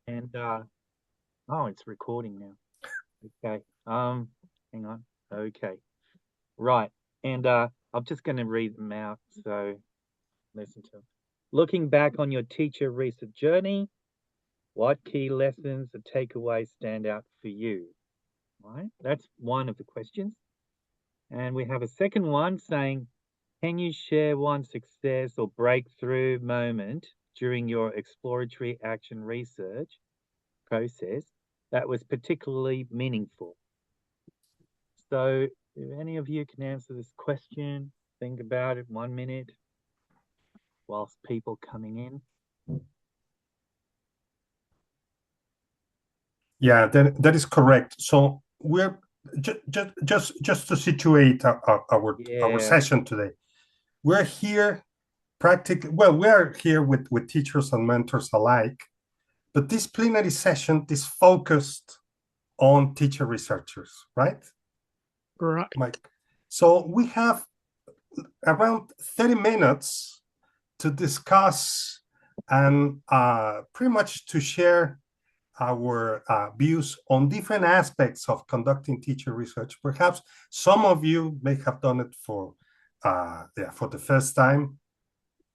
And oh, it's recording now. Okay. Hang on. Okay. Right. And I'm just going to read them out. So listen to them. Looking back on your teacher research journey, what key lessons or takeaways stand out for you? Right. That's one of the questions. And we have a second one saying, can you share one success or breakthrough moment during your exploratory action research process that was particularly meaningful? So, if any of you can answer this question, think about it 1 minute whilst people coming in. Yeah, that is correct. So we're just to situate our Yeah, session today. We're here practically, well, we are here with teachers and mentors alike, but this plenary session is focused on teacher researchers, right? Right. Mike. So we have around 30 minutes to discuss and pretty much to share our views on different aspects of conducting teacher research. Perhaps some of you may have done it for the first time.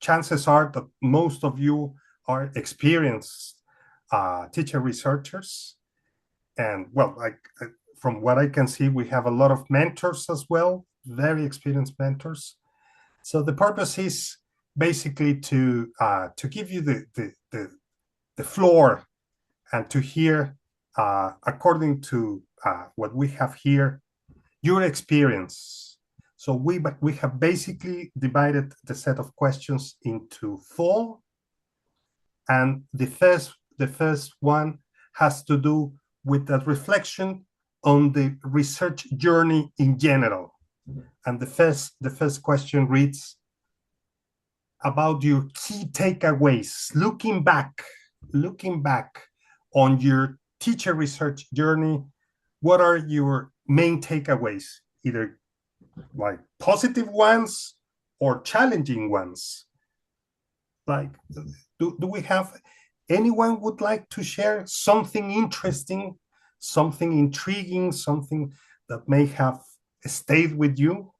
Chances are that most of you are experienced teacher researchers. And well, from what I can see, we have a lot of mentors as well, very experienced mentors. So the purpose is basically to give you the floor and to hear, according to what we have here, your experience. So we have basically divided the set of questions into four, and the first one has to do with a reflection on the research journey in general. And the first question reads about your key takeaways, looking back on your teacher research journey. What are your main takeaways, either like positive ones or challenging ones? Like, do we have anyone would like to share something interesting, something intriguing, something that may have stayed with you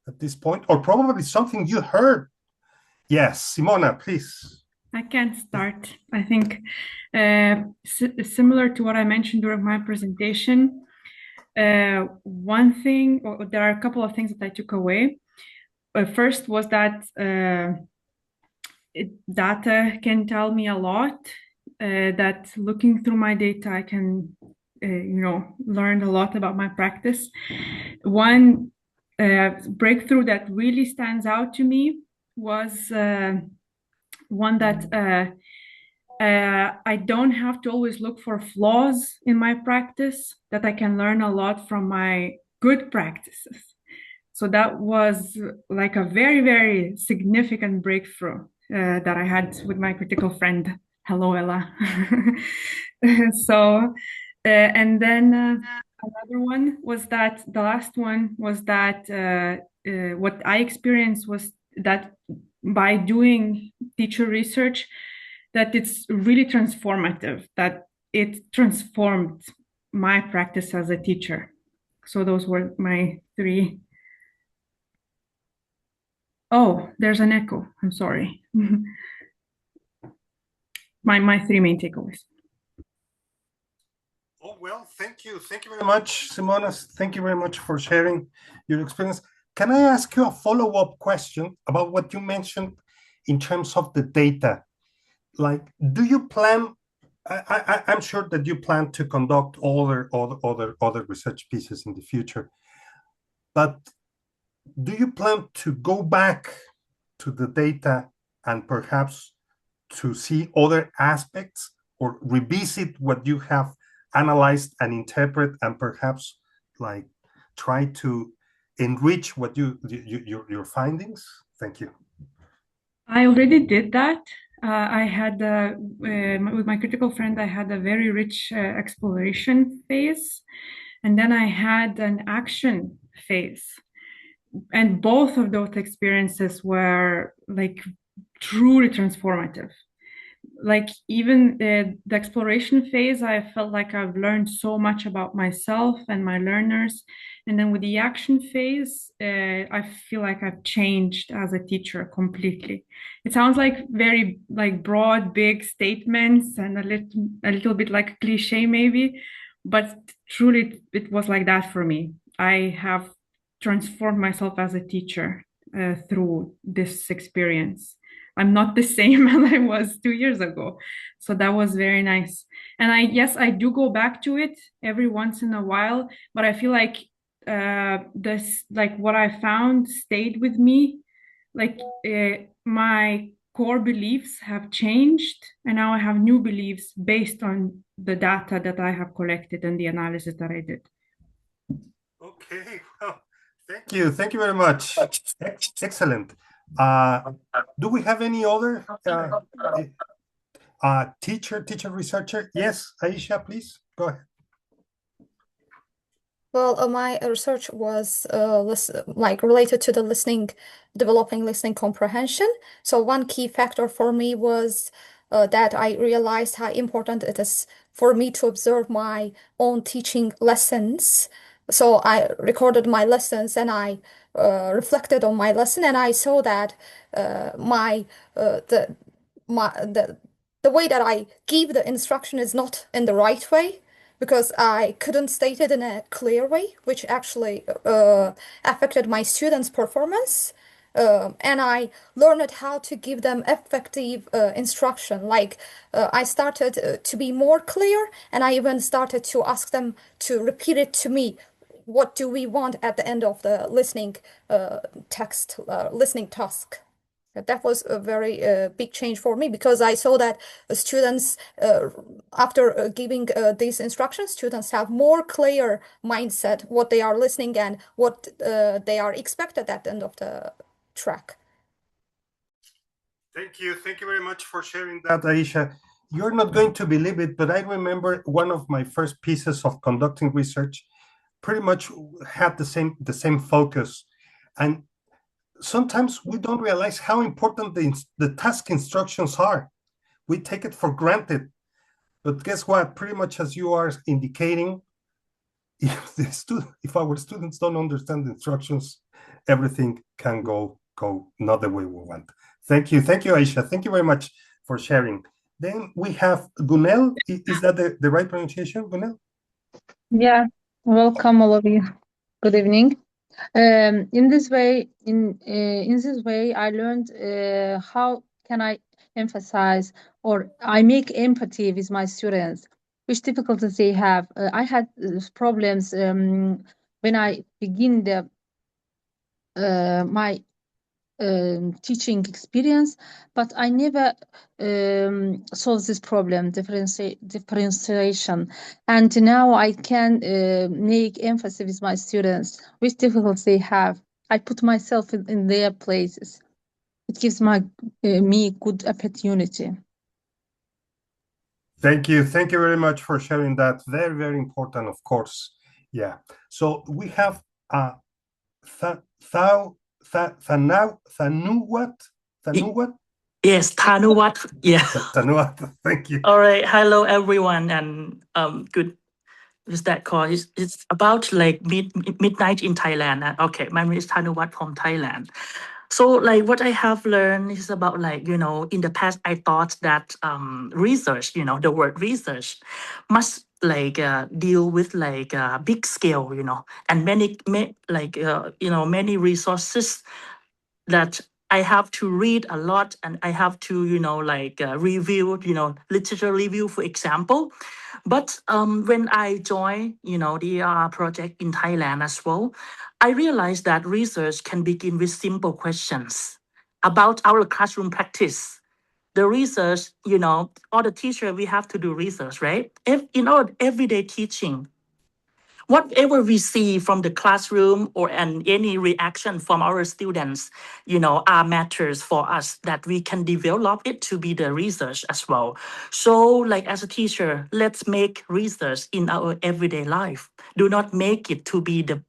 at this point, or probably something you heard? Yes, Simona, please. I can start. I think similar to what I mentioned during my presentation, one thing, or there are a couple of things that I took away. First was that data can tell me a lot, that looking through my data, I can, learn a lot about my practice. One breakthrough that really stands out to me was one that I don't have to always look for flaws in my practice, that I can learn a lot from my good practices. So that was like a very, very significant breakthrough that I had with my critical friend. Hello, Ella. So, and then another one was that the last one was that what I experienced was that by doing teacher research, that it's really transformative, that it transformed my practice as a teacher. So those were my three. Oh, there's an echo. I'm sorry. My three main takeaways. Oh, well, thank you. Thank you very much, Simona. Thank you very much for sharing your experience. Can I ask you a follow-up question about what you mentioned in terms of the data? Like, do you plan? I'm sure that you plan to conduct other research pieces in the future, but do you plan to go back to the data and perhaps to see other aspects or revisit what you have analyzed and interpret and perhaps like try to enrich what your findings? Thank you. I already did that. I had with my critical friend, I had a very rich exploration phase, and then I had an action phase. And both of those experiences were like truly transformative. like even the exploration phase, I felt like I've learned so much about myself and my learners. And then with the action phase, I feel like I've changed as a teacher completely. It sounds like very like broad, big statements and a little bit like cliche maybe, but truly it was like that for me. I have transformed myself as a teacher through this experience. I'm not the same as I was 2 years ago. So that was very nice. And yes, I do go back to it every once in a while, but I feel like this, like what I found stayed with me. Like my core beliefs have changed, and now I have new beliefs based on the data that I have collected and the analysis that I did. Okay, well, thank you very much. Excellent. Do we have any other teacher researcher? Yes, Aisha, please go ahead. Well, my research was like related to the developing listening comprehension. So one key factor for me was that I realized how important it is for me to observe my own teaching lessons. So I recorded my lessons and I reflected on my lesson, and I saw that my the way that I give the instruction is not in the right way, because I couldn't state it in a clear way, which actually affected my students' performance. And I learned how to give them effective instruction. Like I started to be more clear, and I even started to ask them to repeat it to me. What do we want at the end of the listening listening task? That was a very big change for me, because I saw that students, after giving these instructions, students have more clear mindset what they are listening and what they are expected at the end of the track. Thank you very much for sharing that, Aisha. You're not going to believe it, but I remember one of my first pieces of conducting research pretty much had the same focus. And sometimes we don't realize how important the task instructions are. We take it for granted. But guess what? Pretty much as you are indicating, if our students don't understand the instructions, everything can go not the way we want. Thank you, Aisha. Thank you very much for sharing. Then we have Gunel. Is that the right pronunciation, Gunel? Yeah, welcome all of you. Good evening. In this way, I learned how can I emphasize or I make empathy with my students, which difficulties they have. I had problems when I begin my teaching experience, but I never solved this problem, differentiation. And now I can make emphasis with my students, which difficulties they have. I put myself in their places. It gives me good opportunity. Thank you very much for sharing that. Very, very important, of course. Yeah. So we have Thanuwat. Yes, Thanuwat. Yeah. Thanuwat. Thank you. All right. Hello, everyone, and good. Is that called? It's about like midnight in Thailand. Okay, my name is Thanuwat from Thailand. So like what I have learned is about like, in the past I thought that research, the word research must like deal with like big scale, and many resources that I have to read a lot, and I have to, review, literature review, for example. But when I joined, the project in Thailand as well, I realized that research can begin with simple questions about our classroom practice. The research, all the teacher, we have to do research, right? In our everyday teaching, whatever we see from the classroom or any reaction from our students, are matters for us that we can develop it to be the research as well. So like as a teacher, let's make research in our everyday life. Do not make it to be the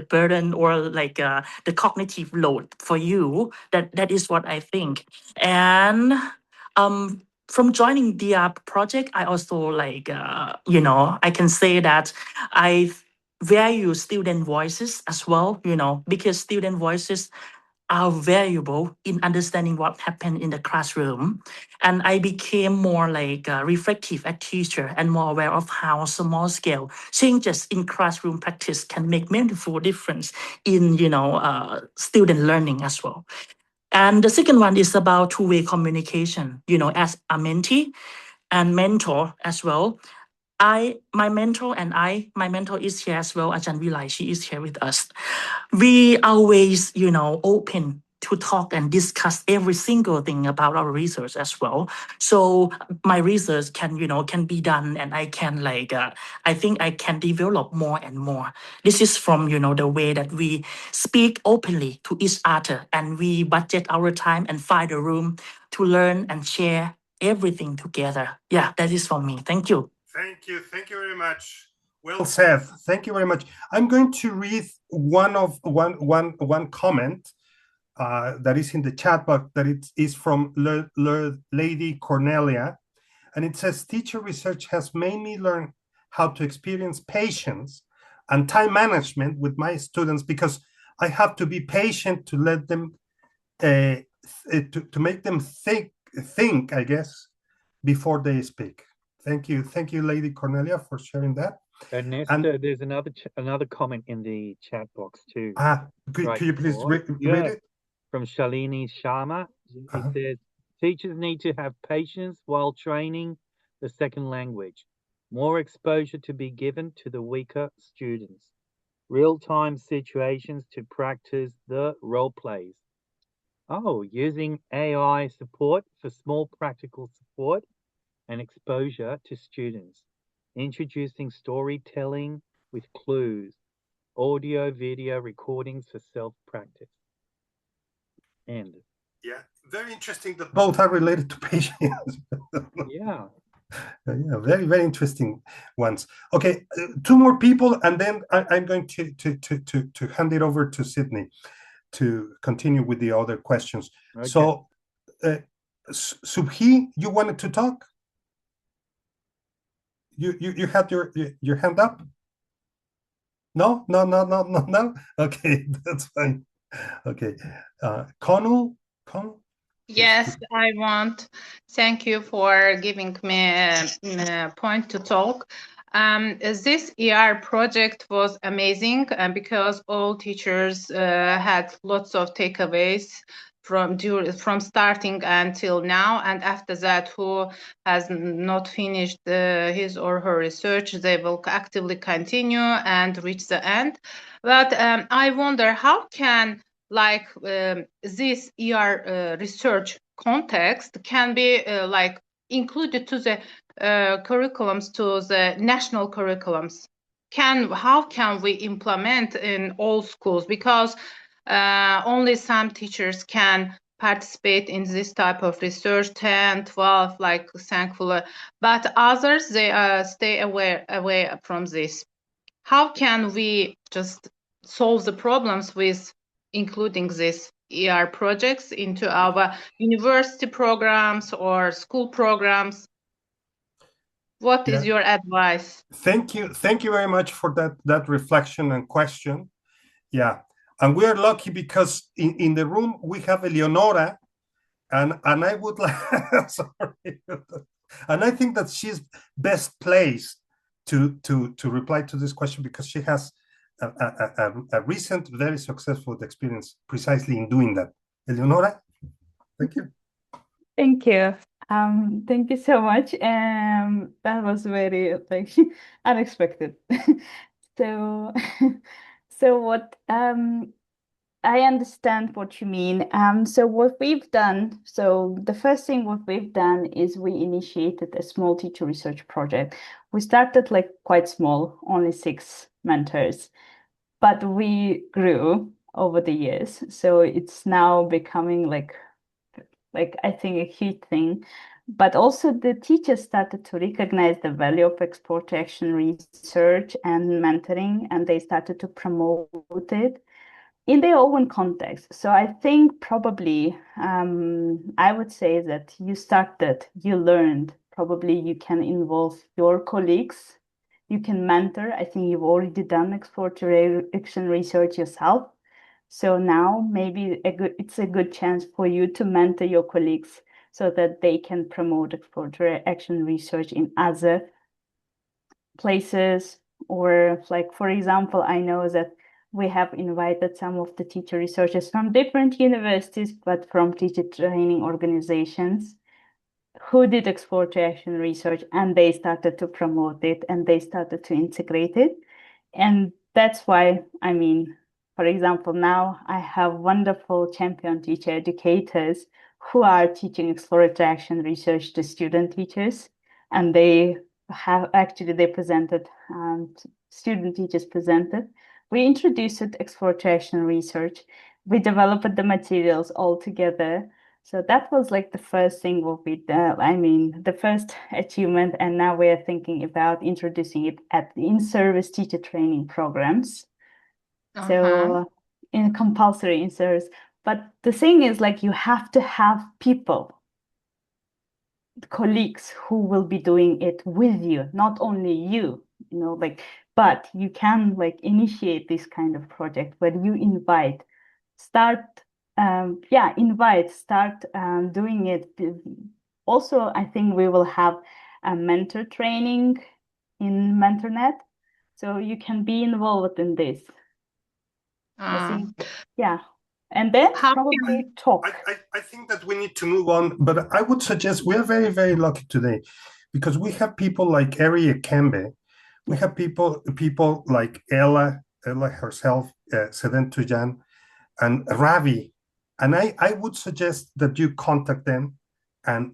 burden or like the cognitive load for you. That is what I think. And from joining the project, I also like, you know, I can say that I value student voices as well, you know, because student voices are valuable in understanding what happened in the classroom. And I became more like reflective as teacher and more aware of how small scale changes in classroom practice can make meaningful difference in, you know, student learning as well. And the second one is about two-way communication, you know, as a mentee and mentor as well. My mentor is here as well, Ajahn Vilai, she is here with us. We always, you know, open to talk and discuss every single thing about our research as well. So my research can, you know, can be done, and I can like, I think I can develop more and more. This is from, you know, the way that we speak openly to each other, and we budget our time and find a room to learn and share everything together. Yeah, that is for me. Thank you. Thank you very much. Well said. Thank you very much. I'm going to read one comment that is in the chat box, that it is from Lady Cornelia, and it says, teacher research has made me learn how to experience patience and time management with my students, because I have to be patient to let them to make them think, I guess, before they speak. Thank you, Lady Cornelia, for sharing that. Ernesto, there's another comment in the chat box too. Could you please read it? From Shalini Sharma. It says, teachers need to have patience while training the second language. More exposure to be given to the weaker students. Real-time situations to practice the role plays. Oh, using AI support for small practical support and exposure to students. Introducing storytelling with clues. Audio, video recordings for self-practice. And yeah, very interesting that both are related to patience. Yeah. Yeah, very, very interesting ones. Okay, two more people, and then I'm going to hand it over to Sydney to continue with the other questions. Okay. So, Subhi, you wanted to talk? You had your hand up? No. Okay, that's fine. Okay, Connell. Yes, I want. Thank you for giving me a point to talk. This ER project was amazing because all teachers had lots of takeaways from starting until now, and after that, who has not finished his or her research, they will actively continue and reach the end. But I wonder, how can this ER research context can be included to the curriculums, to the national curriculums? How can we implement in all schools? Because only some teachers can participate in this type of research, 10, 12, like thankfully, but others, they stay away from this. How can we just solve the problems with including these ER projects into our university programs or school programs? What is your advice? Thank you very much for that reflection and question. Yeah, and we are lucky because in the room we have Eleonora, and I would like sorry, and I think that she's best placed to reply to this question, because she has a recent, very successful experience precisely in doing that. Eleonora, thank you. Thank you. Thank you so much. That was very unexpected. So, what I understand what you mean. So what we've done, so the first thing what we've done is we initiated a small teacher research project. We started quite small, only 6 mentors, but we grew over the years. So it's now becoming I think a huge thing. But also the teachers started to recognize the value of export to action research and mentoring, and they started to promote it. in their own context. So I think probably I would say that you started, you learned, probably you can involve your colleagues, you can mentor. I think you've already done exploratory action research yourself. So now maybe it's a good chance for you to mentor your colleagues so that they can promote exploratory action research in other places. Or like, for example, I know that we have invited some of the teacher researchers from different universities, but from teacher training organizations who did exploratory action research, and they started to promote it and they started to integrate it. And that's why, I mean, for example, now I have wonderful champion teacher educators who are teaching exploratory action research to student teachers, and they have actually they presented, student teachers presented. We introduced exploratory action research. We developed the materials all together. So that was like the first thing what we did, I mean, the first achievement, and now we're thinking about introducing it at in-service teacher training programs. So in compulsory in-service. But the thing is, like, you have to have people, colleagues who will be doing it with you, not only you, you know, like, but you can like initiate this kind of project where you invite, start doing it. Also, I think we will have a mentor training in MenTRnet, so you can be involved in this. I think, yeah. And then probably talk. I think that we need to move on, but I would suggest we are very, very lucky today because we have people like Eri Ekembe. We have people like Ella herself, Seven Tujan, and Ravi. And I would suggest that you contact them, and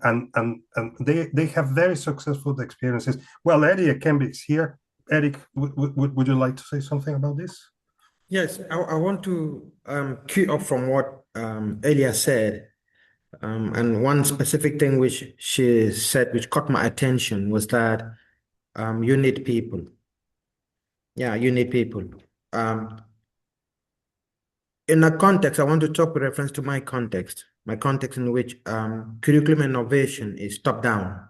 they have very successful experiences. Well, Eric Ekembe is here. Eric, would you like to say something about this? Yes, I want to cue up from what Elia said. And one specific thing which she said, which caught my attention, was that you need people. Yeah, you need people. In that context, I want to talk with reference to my context in which curriculum innovation is top-down.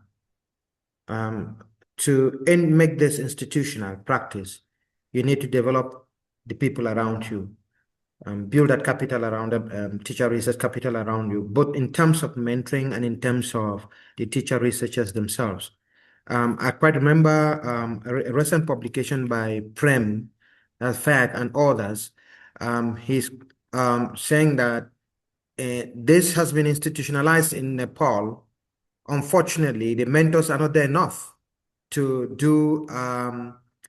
To make this institutional practice, you need to develop the people around you, build that capital around them, teacher research capital around you, both in terms of mentoring and in terms of the teacher researchers themselves. I quite remember a recent publication by Prem, Fag, and others. He's saying that this has been institutionalized in Nepal. Unfortunately, the mentors are not there enough to do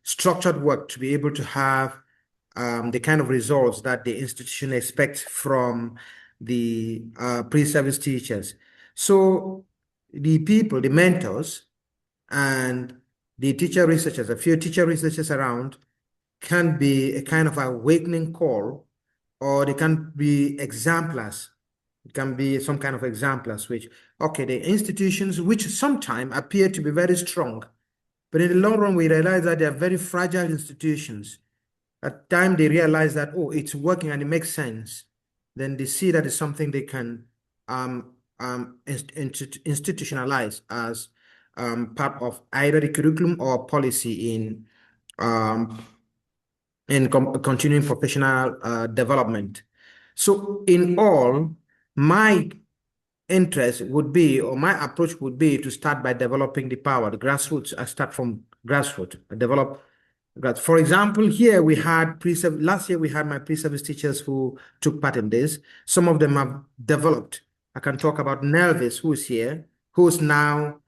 structured work to be able to have the kind of results that the institution expects from the pre-service teachers. So the people, the mentors, and the teacher researchers, a few teacher researchers around, can be a kind of awakening call, or they can be exemplars. It can be some kind of exemplars, which, okay, the institutions which sometimes appear to be very strong, but in the long run, we realize that they are very fragile institutions. At the time they realize that, oh, it's working and it makes sense, then they see that it's something they can institutionalize as part of either the curriculum or policy in continuing professional development. So in all, my interest would be, or my approach would be, to start by developing the power, the grassroots. I start from grassroots, develop. For example, here we had last year we had my pre-service teachers who took part in this. Some of them have developed. I can talk about Nelvis, who's here, who's now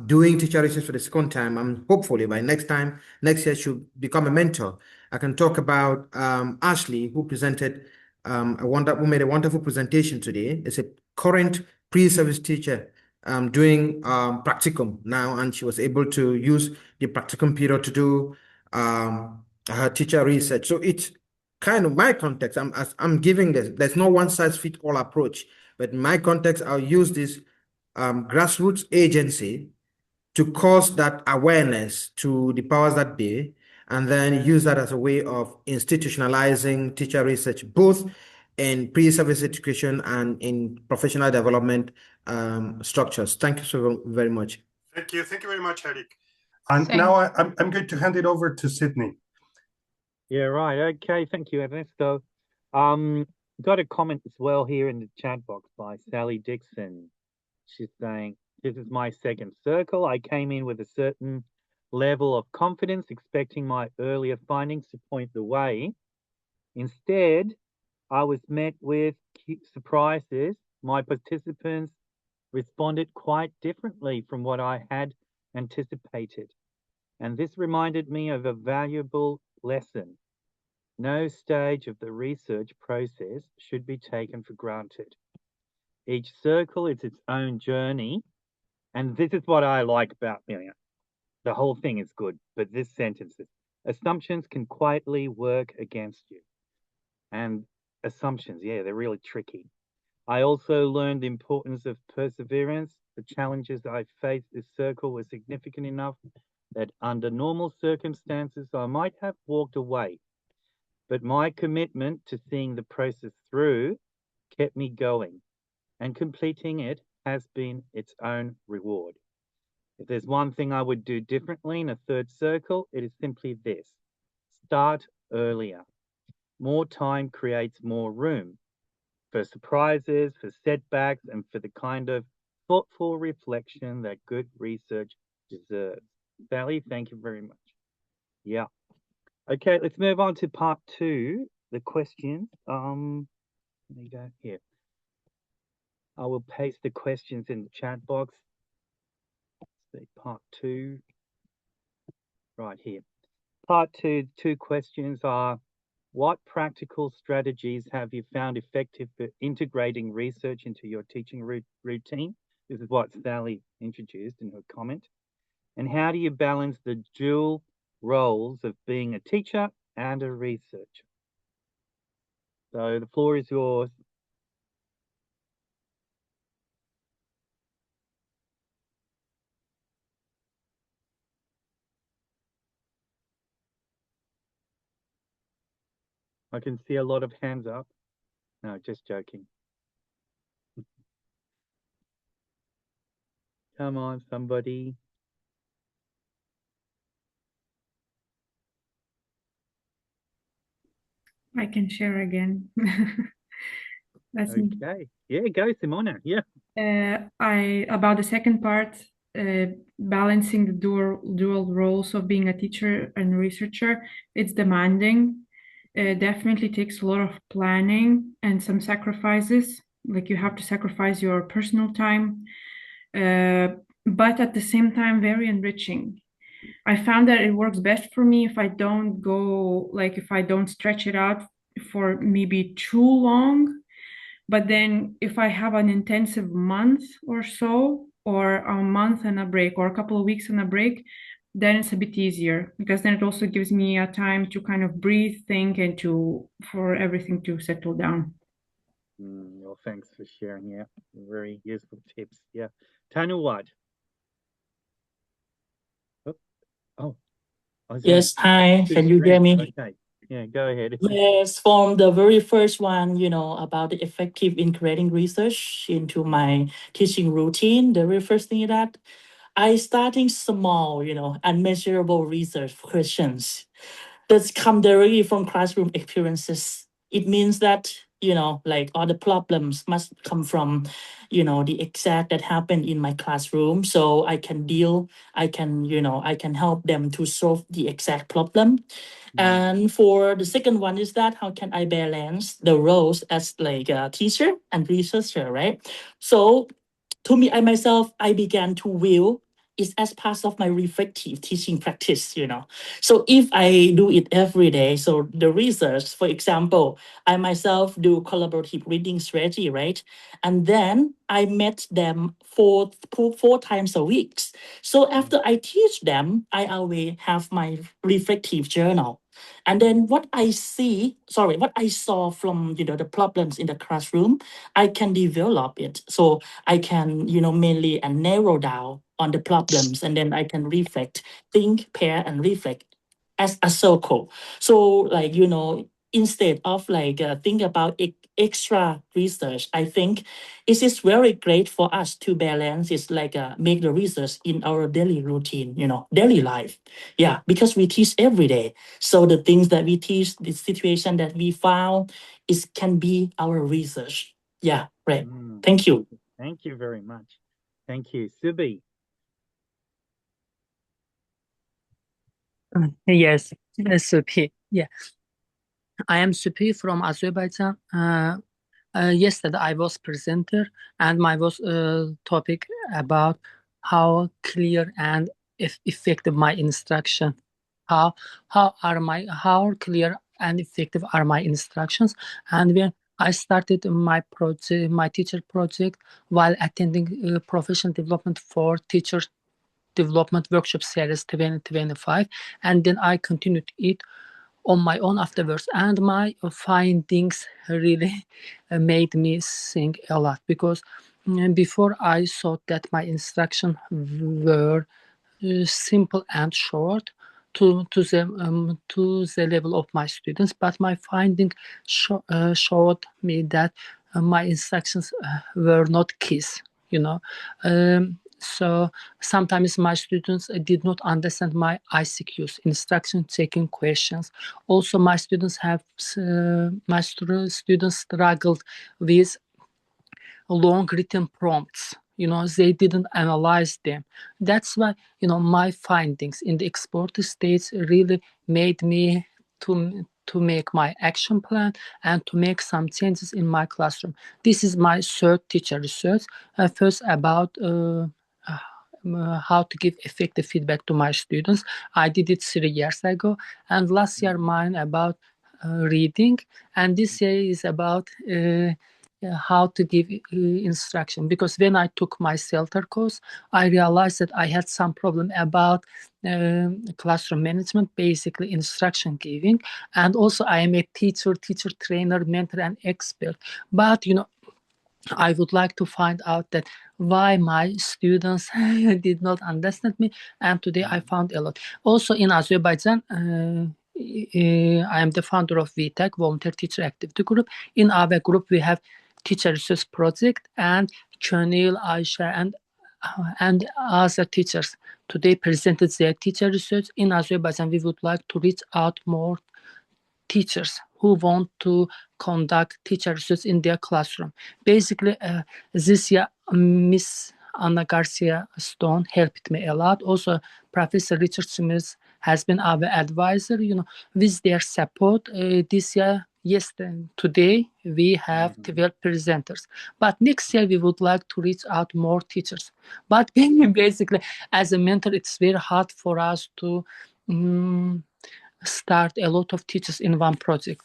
doing teacher research for the second time, and hopefully by next year, she'll become a mentor. I can talk about Ashley, who presented who made a wonderful presentation today. It's a current pre-service teacher doing practicum now, and she was able to use the practicum period to do her teacher research. So it's kind of my context. I'm giving this. There's no one-size-fits-all approach, but in my context, I'll use this grassroots agency to cause that awareness to the powers that be, and then use that as a way of institutionalizing teacher research, both in pre-service education and in professional development structures. Thank you so very much. Thank you very much, Eric. And now I'm going to hand it over to Sydney. Yeah, right. Okay, thank you, Ernesto. Got a comment as well here in the chat box by Sally Dixon. She's saying, this is my second circle. I came in with a certain level of confidence, expecting my earlier findings to point the way. Instead, I was met with surprises. My participants responded quite differently from what I had anticipated. And this reminded me of a valuable lesson. No stage of the research process should be taken for granted. Each circle is its own journey. And this is what I like about Million. The whole thing is good, but this sentence is, assumptions can quietly work against you. And assumptions, yeah, they're really tricky. I also learned the importance of perseverance. The challenges I faced this circle were significant enough that under normal circumstances, I might have walked away. But my commitment to seeing the process through kept me going, and completing it has been its own reward. If there's one thing I would do differently in a third circle, it is simply this. Start earlier. More time creates more room for surprises, for setbacks, and for the kind of thoughtful reflection that good research deserves. Sally, thank you very much. Yeah. Okay, let's move on to part 2, the questions. Let me go here. I will paste the questions in the chat box. Let's see, part 2, right here. Part 2, 2 questions are, what practical strategies have you found effective for integrating research into your teaching routine? This is what Sally introduced in her comment. And how do you balance the dual roles of being a teacher and a researcher? So the floor is yours. I can see a lot of hands up. No, just joking. Come on, somebody. I can share again. That's me. Okay. Yeah, go, Simona. Yeah. About the second part, balancing the dual roles of being a teacher and researcher, it's demanding. Definitely takes a lot of planning and some sacrifices. Like you have to sacrifice your personal time, but at the same time, very enriching. I found that it works best for me if I don't go, like if I don't stretch it out for maybe too long. But then if I have an intensive month or so, or a month and a break, or a couple of weeks and a break, then it's a bit easier because then it also gives me a time to kind of breathe, think, and for everything to settle down. Well, thanks for sharing. Yeah, very useful tips. Yeah. Tanuwad. Oh, Yes, hi, can you hear me? Okay. Yeah, go ahead. Yes, from the very first one, about the effective integrating research into my teaching routine, the very first thing is that I starting small, and measurable research questions that come directly from classroom experiences. It means that, like all the problems must come from, the exact that happened in my classroom. So I can I can help them to solve the exact problem. And for the second one is that how can I balance the roles as like a teacher and researcher, right? So to me, I began to view it as part of my reflective teaching practice, So if I do it every day, so the research, for example, I myself do collaborative reading strategy, right? And then I met them four times a week. So after I teach them, I always have my reflective journal. And then what I saw from the problems in the classroom, I can develop it. So I can, mainly narrow down on the problems, and then I can reflect, think, pair, and reflect. as a circle. So like, instead of like think about extra research, I think it is very great for us to balance. It's like make the research in our daily routine, daily life. Yeah, because we teach every day. So the things that we teach, the situation that we found, is can be our research. Yeah, right. Thank you. Thank you very much. Thank you. Subi. Yes, Supi. Yeah, I am Supi from Azerbaijan. Yesterday I was presenter, and my was topic about how clear and effective my instruction. How how clear and effective are my instructions? And when I started my project, my teacher project, while attending professional development for teachers development workshop series 2025, and then I continued it on my own afterwards, and my findings really made me think a lot, because before I thought that my instructions were simple and short to the level of my students, but my finding showed me that my instructions were not keys, so sometimes my students did not understand my ICQs, instruction checking questions. Also, my students struggled with long written prompts. They didn't analyze them. That's why, my findings in the exported states really made me to make my action plan and to make some changes in my classroom. This is my third teacher research. First about how to give effective feedback to my students. I did it 3 years ago, and last year mine about reading, and this year is about how to give instruction, because when I took my CELTER course, I realized that I had some problem about classroom management, basically instruction giving, and also I am a teacher trainer, mentor, and expert. But I would like to find out that why my students did not understand me, and today I found a lot. Also in Azerbaijan, I am the founder of VTech, Volunteer Teacher Activity Group. In our group, we have teacher research project, and Chanel, Aisha, and other teachers today presented their teacher research. In Azerbaijan, we would like to reach out more teachers who want to conduct teacher research in their classroom. Basically, this year, Miss Anna Garcia Stone helped me a lot. Also, Professor Richard Smith has been our advisor. With their support, this year, today, we have 12 presenters. But next year, we would like to reach out more teachers. But basically, as a mentor, it's very hard for us to start a lot of teachers in one project.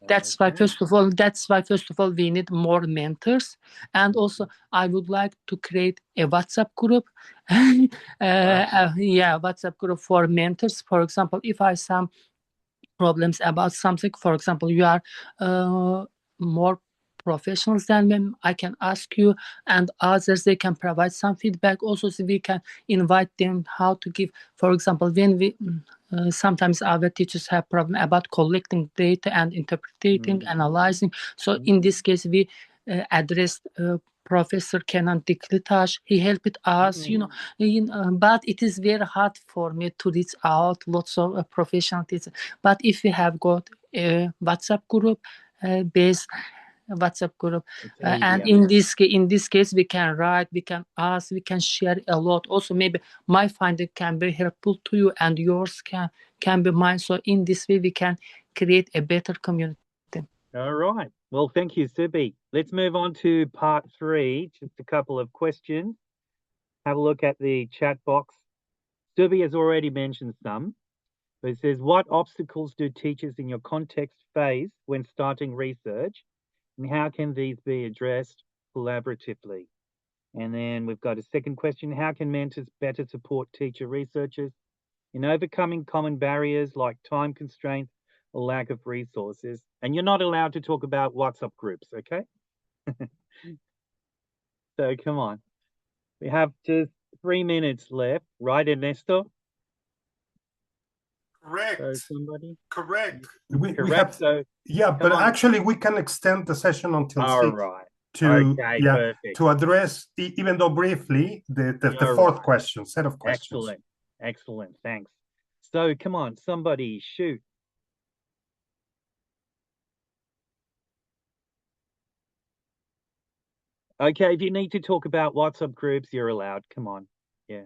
That's why first of all we need more mentors, and also I would like to create a WhatsApp group. WhatsApp group for mentors. For example, if I some problems about something, for example, you are more professionals than me, I can ask you, and others, they can provide some feedback. Also, so we can invite them how to give. For example, when we sometimes our teachers have problem about collecting data and interpreting, analyzing. So in this case, we addressed Professor Kenan Diklitash. He helped us, but it is very hard for me to reach out lots of professional teachers. But if we have got a WhatsApp group, based WhatsApp group, and in this case, we can write, we can ask, we can share a lot. Also, maybe my finding can be helpful to you, and yours can be mine. So in this way, we can create a better community. All right. Well, thank you, Subi. Let's move on to part 3. Just a couple of questions. Have a look at the chat box. Subi has already mentioned some. But it says, what obstacles do teachers in your context face when starting research, and how can these be addressed collaboratively? And then we've got a second question. How can mentors better support teacher researchers in overcoming common barriers like time constraints or lack of resources? And you're not allowed to talk about WhatsApp groups, okay? So come on. We have just 3 minutes left, right, Ernesto? Correct. So somebody? Correct. We Correct. have, So yeah, come but on. actually we can extend the session until All 6 right. to Okay, yeah perfect. to address even though briefly the You're fourth right. question, set of questions. Excellent. Excellent. Thanks. So come on, somebody shoot. Okay, if you need to talk about WhatsApp groups, you're allowed. Come on. Yeah.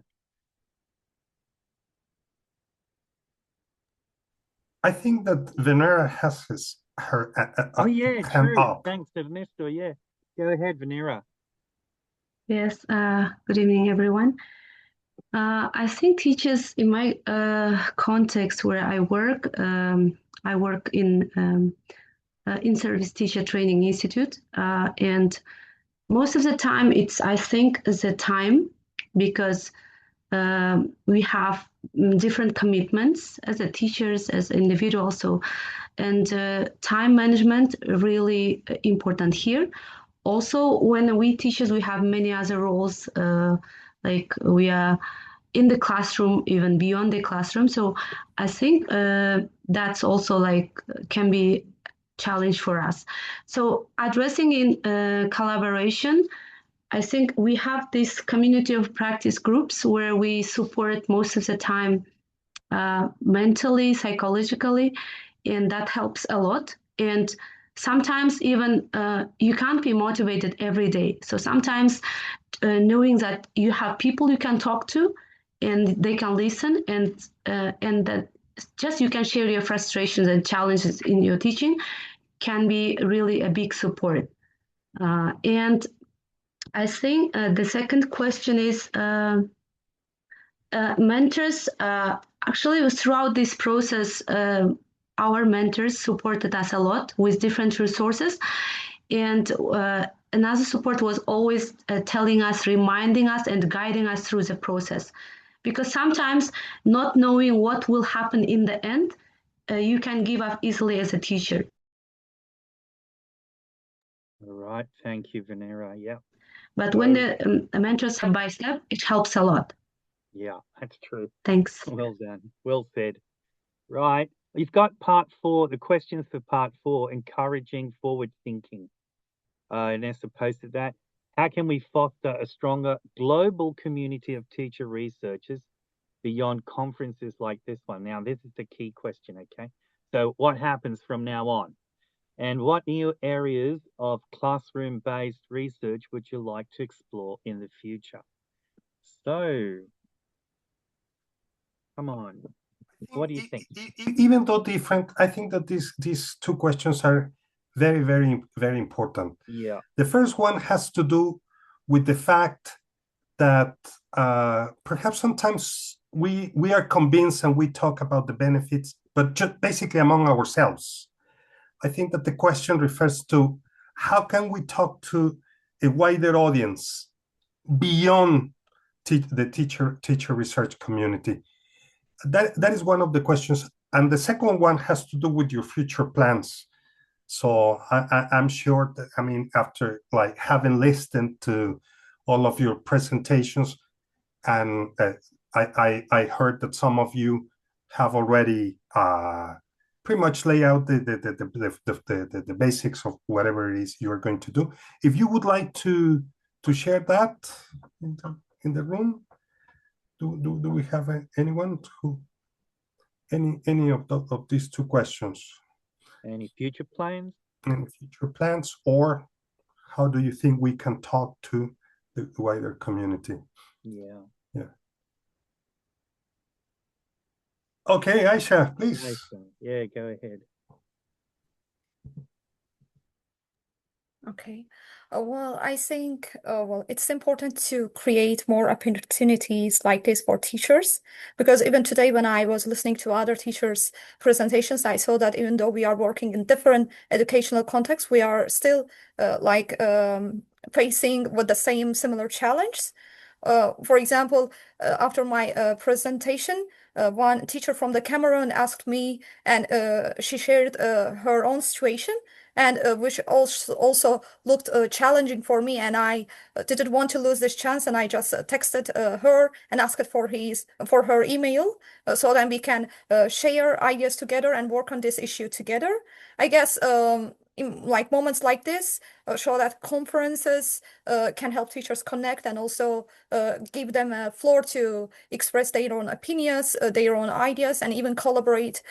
I think that Venera has her Oh yeah, hand true. up. Thanks, Ernesto. Yeah. Go ahead, Venera. Yes, good evening, everyone. I think teachers in my context where I work in Service Teacher Training Institute, and most of the time I think the time, because we have different commitments as a teachers, as individuals, and time management really important here. Also, when we teachers, we have many other roles, like we are in the classroom, even beyond the classroom. So I think that's also like can be challenge for us. So addressing in collaboration, I think we have this community of practice groups where we support most of the time mentally, psychologically, and that helps a lot. And sometimes even you can't be motivated every day. So sometimes knowing that you have people you can talk to and they can listen, and that just you can share your frustrations and challenges in your teaching can be really a big support. And I think the second question is mentors. Actually, throughout this process, our mentors supported us a lot with different resources. And another support was always telling us, reminding us, and guiding us through the process. Because sometimes not knowing what will happen in the end, you can give up easily as a teacher. All right. Thank you, Venera. Yeah. But when the mentors step by step, it helps a lot. Yeah, that's true. Thanks. Well done. Well said. Right. You've got part 4, the questions for part 4, encouraging forward thinking. Nessa posted that. How can we foster a stronger global community of teacher researchers beyond conferences like this one? Now, this is the key question, okay? So what happens from now on? And what new areas of classroom-based research would you like to explore in the future? So, come on. What do you think? Even though different, I think that these two questions are very, very, very important. Yeah. The first one has to do with the fact that perhaps sometimes we are convinced and we talk about the benefits, but just basically among ourselves. I think that the question refers to how can we talk to a wider audience beyond the teacher research community. That is one of the questions. And the second one has to do with your future plans. So I'm sure that, I mean, after like having listened to all of your presentations, and I heard that some of you have already pretty much lay out the basics of whatever it is you're going to do. If you would like to share that in the room, do we have anyone who any of these two questions? Any future plans? Any future plans, or how do you think we can talk to the wider community? Yeah. Yeah. Okay, Aisha, please. Aisha. Yeah, go ahead. Okay. Well, I think well, it's important to create more opportunities like this for teachers, because even today when I was listening to other teachers' presentations, I saw that even though we are working in different educational contexts, we are still facing with the same similar challenges. For example, after my presentation, one teacher from the Cameroon asked me, and she shared her own situation. and which also looked challenging for me. And I didn't want to lose this chance, and I just texted her and asked for her email so that we can share ideas together and work on this issue together. I guess in like moments like this show that conferences can help teachers connect and also give them a floor to express their own opinions, their own ideas, and even collaborate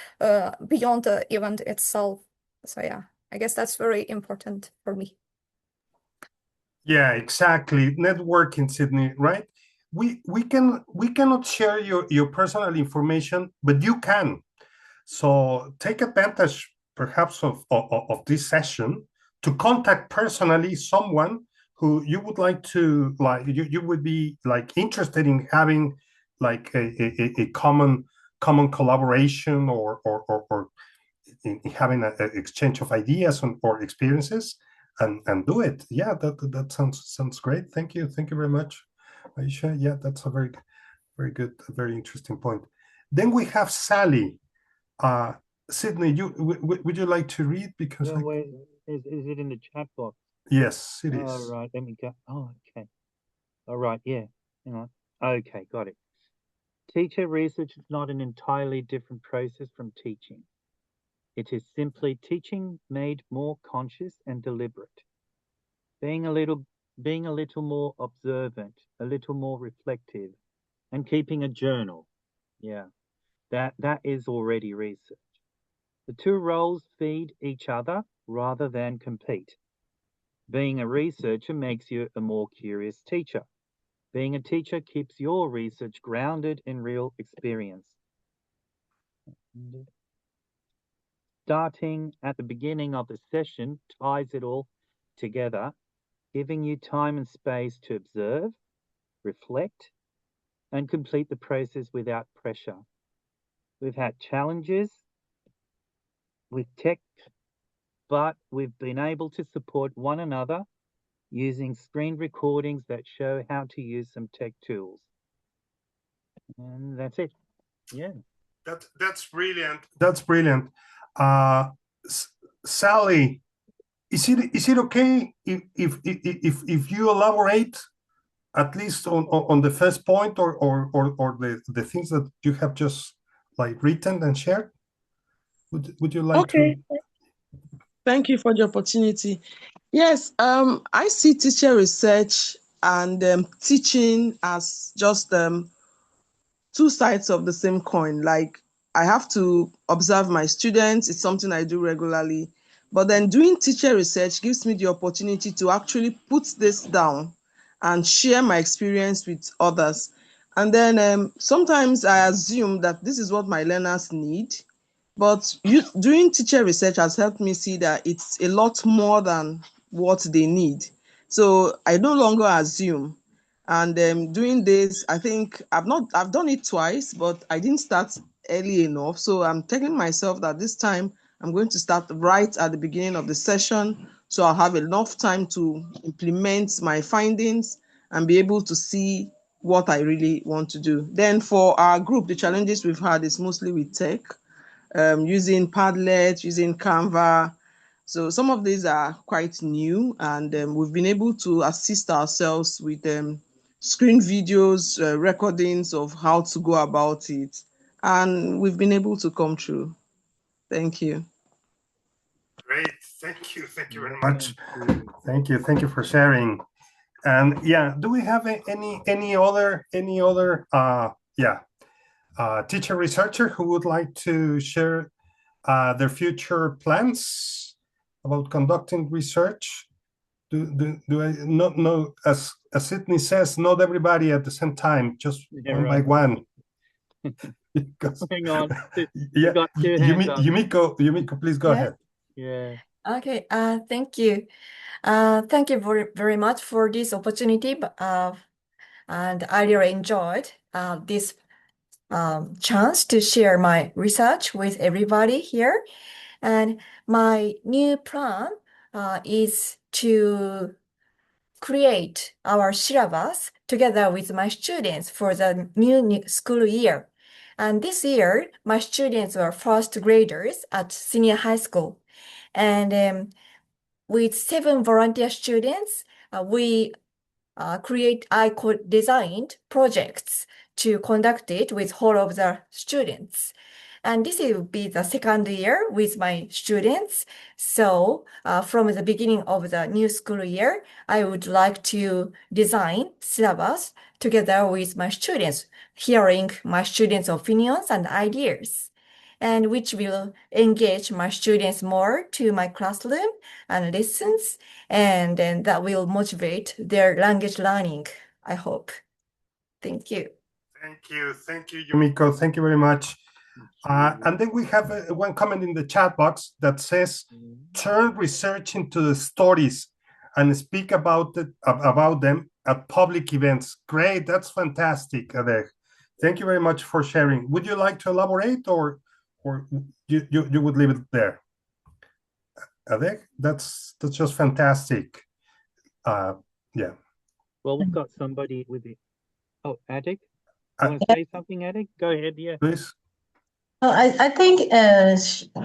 beyond the event itself. So yeah, I guess that's very important for me. Yeah, exactly. Networking, Sydney, right? We cannot share your personal information, but you can. So take advantage perhaps of this session to contact personally someone who you would like to, like, you would be like interested in having like a common collaboration or in having an exchange of ideas or experiences, and do it. Yeah, that sounds great. Thank you very much, Aisha. Yeah, that's a very good, very interesting point. Then we have Sally. Sydney, would you like to read? Because Yeah, wait, is it in the chat box? yes, it is. All right, let me go. Oh, okay. All right, yeah. Hang on. Okay, got it. Teacher research is not an entirely different process from teaching. It is simply teaching made more conscious and deliberate. Being a little more observant, a little more reflective, and keeping a journal. Yeah, that is already research. The two roles feed each other rather than compete. Being a researcher makes you a more curious teacher. Being a teacher keeps your research grounded in real experience. Starting at the beginning of the session ties it all together, giving you time and space to observe, reflect, and complete the process without pressure. We've had challenges with tech, but we've been able to support one another using screen recordings that show how to use some tech tools. And that's it. Yeah. That's brilliant. That's brilliant. Sally, is it okay if you elaborate at least on the first point or the things that you have just like written and shared? Would you like Okay. to? Thank you for the opportunity. Yes, I see teacher research and teaching as just two sides of the same coin. Like, I have to observe my students. It's something I do regularly. But then doing teacher research gives me the opportunity to actually put this down and share my experience with others. And then sometimes I assume that this is what my learners need. But doing teacher research has helped me see that it's a lot more than what they need. So I no longer assume. And doing this, I think I've done it twice, but I didn't start early enough. So I'm telling myself that this time I'm going to start right at the beginning of the session. So I'll have enough time to implement my findings and be able to see what I really want to do. Then for our group, the challenges we've had is mostly with tech, using Padlet, using Canva. So some of these are quite new, and we've been able to assist ourselves with screen videos, recordings of how to go about it. And we've been able to come through. Thank you. Great. Thank you very much. Thank you for sharing. And yeah, do we have any other teacher researcher who would like to share their future plans about conducting research? Do I not know, as Sydney says, not everybody at the same time, just one by one. Hang on. Yeah, got two hands up. Yumiko, please go ahead. Yeah. Okay. Thank you. Thank you very much for this opportunity. And I really enjoyed this chance to share my research with everybody here. And my new plan is to create our syllabus together with my students for the new school year. And this year, my students were first graders at senior high school. And with 7 volunteer students, we I designed projects to conduct it with whole of the students. And this will be the second year with my students. So from the beginning of the new school year, I would like to design syllabus together with my students, hearing my students' opinions and ideas, and which will engage my students more to my classroom and lessons, and then that will motivate their language learning, I hope. Thank you. Thank you, Yumiko. Thank you very much. And then we have one comment in the chat box that says, turn research into the stories and speak about them at public events. Great, that's fantastic, Adek. Thank you very much for sharing. Would you like to elaborate, or you would leave it there? Adek, that's just fantastic. Yeah. Well, we've got somebody with it. Oh, Adek, you want to say something, Adek? Go ahead, yeah. Please. I think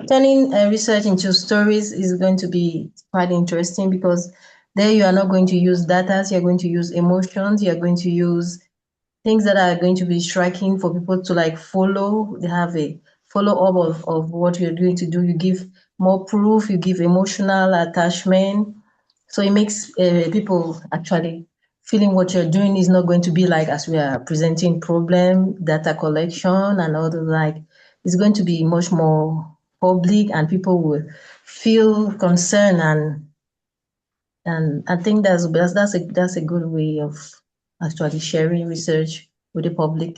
turning research into stories is going to be quite interesting, because there you are not going to use data, you're going to use emotions, you're going to use things that are going to be striking for people to like follow. They have a follow-up of what you're going to do. You give more proof, you give emotional attachment. So it makes people actually feeling what you're doing is not going to be like as we are presenting problem, data collection and all the like. It's going to be much more public, and people will feel concerned, and I think that's a good way of actually sharing research with the public.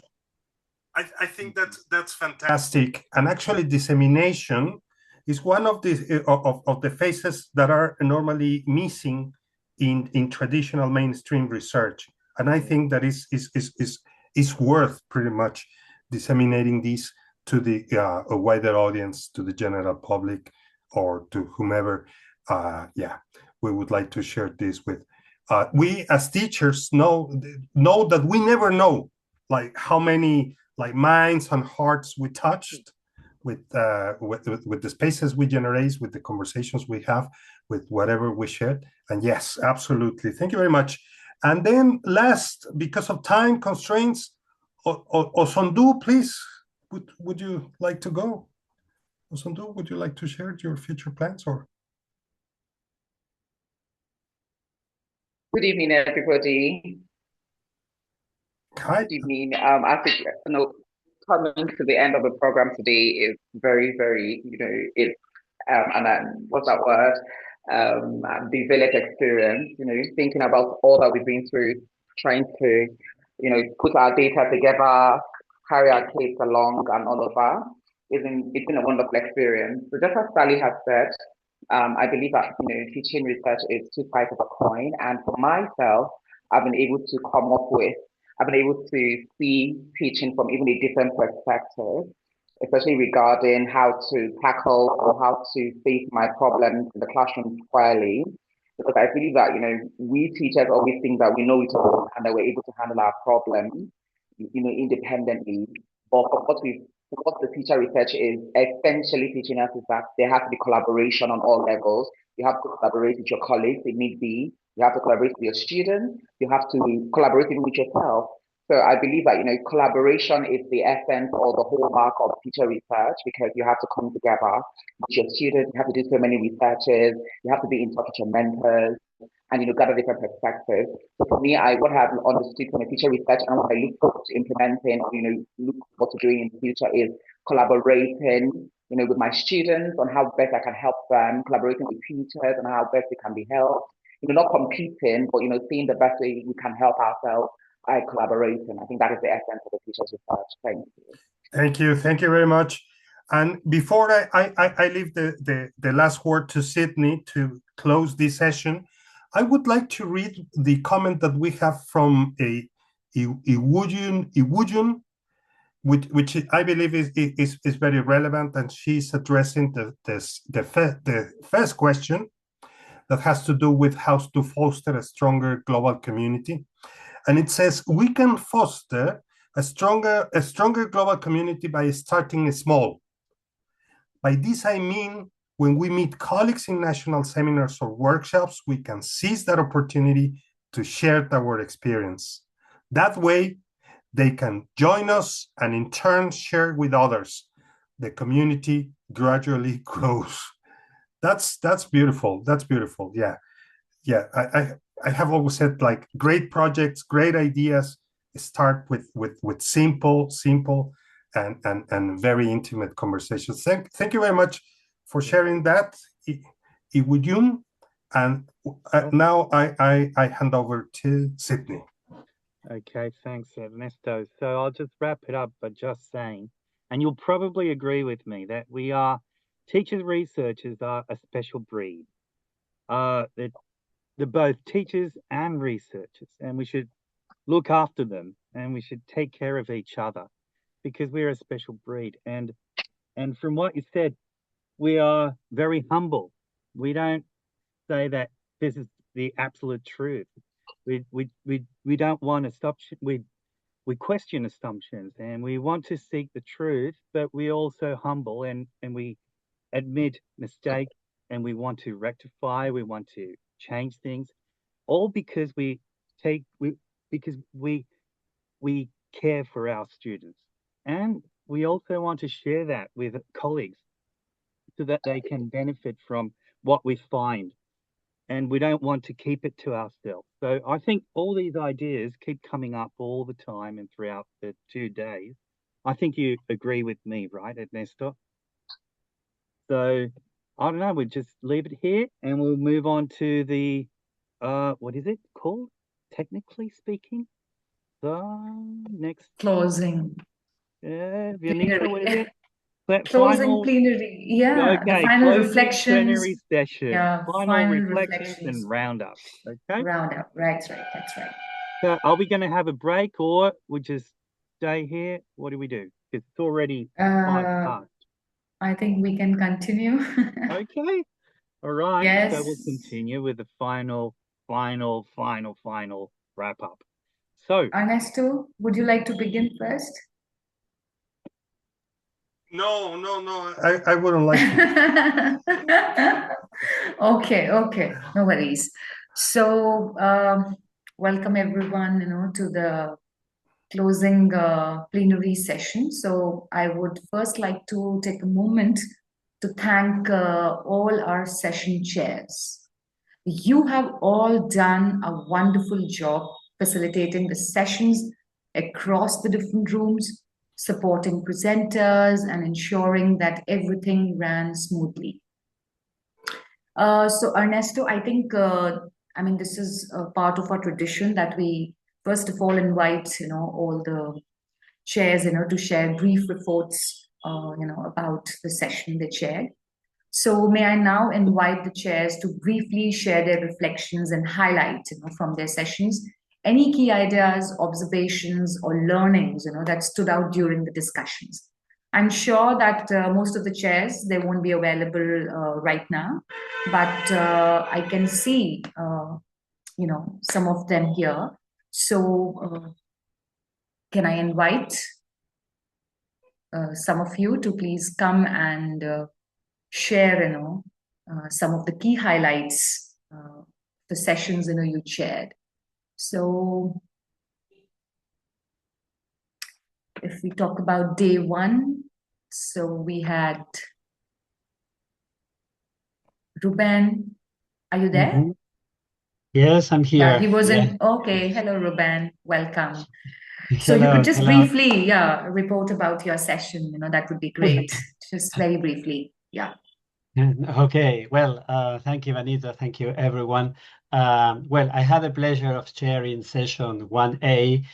I think that's fantastic, and actually dissemination is one of the phases that are normally missing in traditional mainstream research, and I think that is worth pretty much disseminating these to the a wider audience, to the general public, or to whomever. We would like to share this with. We as teachers know that we never know like how many like minds and hearts we touched with the spaces we generate, with the conversations we have, with whatever we shared. And yes, absolutely. Thank you very much. And then last, because of time constraints, Osondu, please, would you like to go? Osondu, would you like to share your future plans, or? Good evening, everybody. Hi. Good evening. I think coming to the end of the program today is very, very, it's what's that word? Ambivalent experience. Thinking about all that we've been through, trying to, put our data together, carry our kids along, and all of that. It's been a wonderful experience. So just as Sally has said, I believe that teaching research is two sides of a coin, and for myself, I've been able to see teaching from even a different perspective, especially regarding how to tackle or how to face my problems in the classroom squarely. Because I believe that we teachers always think that we know it all and that we're able to handle our problems, independently. But what the teacher research is essentially teaching us is that there has to be collaboration on all levels. You have to collaborate with your colleagues, if need be. You have to collaborate with your students. You have to collaborate even with yourself. So I believe that collaboration is the essence or the hallmark of teacher research, because you have to come together with your students. You have to do so many researches. You have to be in touch with your mentors, and gather different perspectives. So for me, what I've understood from a teacher research and what I look forward to implementing, or look forward to doing in the future, is collaborating, with my students on how best I can help them, collaborating with teachers on how best they can be helped. Not competing, but seeing the best way we can help ourselves by collaborating. I think that is the essence of the teacher's research. Thank you. Thank you very much. And before I leave the last word to Sydney to close this session, I would like to read the comment that we have from a Iwujun, which I believe is very relevant, and she's addressing the first question that has to do with how to foster a stronger global community. And it says, we can foster a stronger global community by starting small. By this I mean, when we meet colleagues in national seminars or workshops, we can seize that opportunity to share our experience. That way, they can join us and in turn share with others. The community gradually grows. That's beautiful. That's beautiful. Yeah. Yeah. I have always said, like, great projects, great ideas start with simple and very intimate conversations. Thank you very much for sharing that, Iwuyun. And now I hand over to Sydney. Okay, thanks, Ernesto. So I'll just wrap it up by just saying, and you'll probably agree with me, that teachers researchers are a special breed. They're both teachers and researchers, and we should look after them and we should take care of each other because we're a special breed. And from what you said, we are very humble. We don't say that this is the absolute truth. We don't want assumption. We question assumptions and we want to seek the truth, but we also humble and we admit mistake and we want to rectify. We want to change things, all because we care for our students, and we also want to share that with colleagues so that they can benefit from what we find, and we don't want to keep it to ourselves. So I think all these ideas keep coming up all the time and throughout the 2 days. I think you agree with me, right, Ernesto? So I don't know, we'll just leave it here and we'll move on to the, what is it called? Technically speaking? The next. Closing. Vianita, what is it? Closing plenary. Yeah, okay, the final closing reflections. plenary session. Yeah, final reflections and roundup. Okay. Roundup. Right. That's right. So are we going to have a break or we just stay here? What do we do? It's already 5 past. I think we can continue. Okay. All right. Yes. So we'll continue with the final wrap up. So Ernesto, would you like to begin first? No. I wouldn't like to. Okay. No worries. So, welcome everyone, to the closing plenary session. So I would first like to take a moment to thank all our session chairs. You have all done a wonderful job facilitating the sessions across the different rooms, supporting presenters and ensuring that everything ran smoothly. So Ernesto, I think, this is a part of our tradition that we first of all invite, all the chairs, to share brief reports, about the session they chaired. So may I now invite the chairs to briefly share their reflections and highlights, from their sessions, any key ideas, observations, or learnings, that stood out during the discussions. I'm sure that most of the chairs, they won't be available right now, but I can see, some of them here. So can I invite some of you to please come and share, some of the key highlights, the sessions, you chaired. So if we talk about day 1, so we had Ruben. Are you there? Mm-hmm. Yes, I'm here. Yeah, he wasn't. Okay. Hello, Ruben. Welcome. So Hello, you could just hello. briefly, report about your session. That would be great. Just very briefly. Yeah. Okay, well, thank you, Vanita. Thank you, everyone. Well, I had the pleasure of chairing session 1A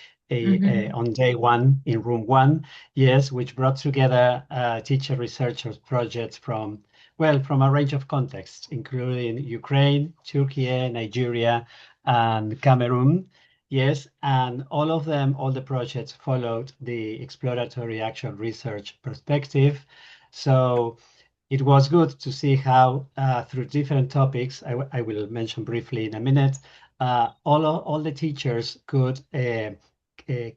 on day 1 in room 1, yes, which brought together teacher researchers projects from a range of contexts, including Ukraine, Turkey, Nigeria, and Cameroon. Yes, and all the projects followed the exploratory action research perspective. So it was good to see how through different topics, I will mention briefly in a minute, all the teachers could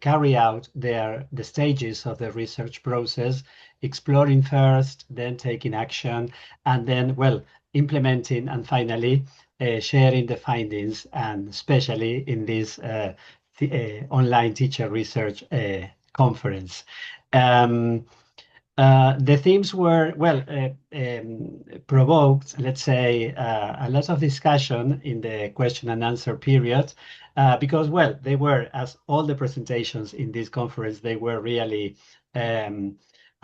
carry out the stages of the research process, exploring first, then taking action, and then, well, implementing, and finally sharing the findings, and especially in this online teacher research conference. The themes were, well, provoked, let's say, a lot of discussion in the question and answer period, because, well, they were, as all the presentations in this conference, they were really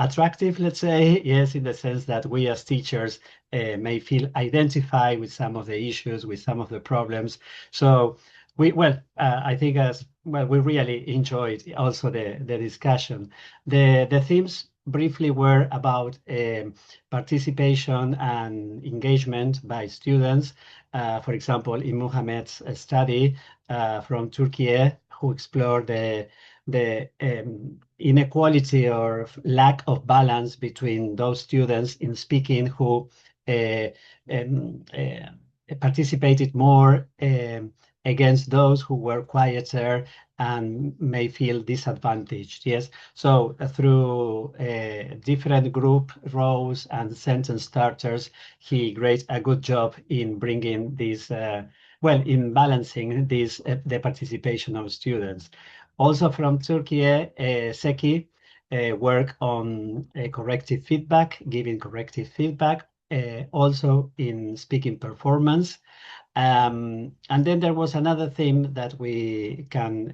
attractive, let's say, yes, in the sense that we as teachers may feel identified with some of the issues, with some of the problems. So I think we really enjoyed also the discussion. The themes briefly were about participation and engagement by students. For example, in Muhammad's study from Turkey, who explored the inequality or lack of balance between those students in speaking who participated more against those who were quieter and may feel disadvantaged. Yes, so through different group roles and sentence starters, he did a good job in bringing this, in balancing this the participation of students. Also from Turkey, Seki work on corrective feedback, giving corrective feedback, also in speaking performance. And then there was another theme that we can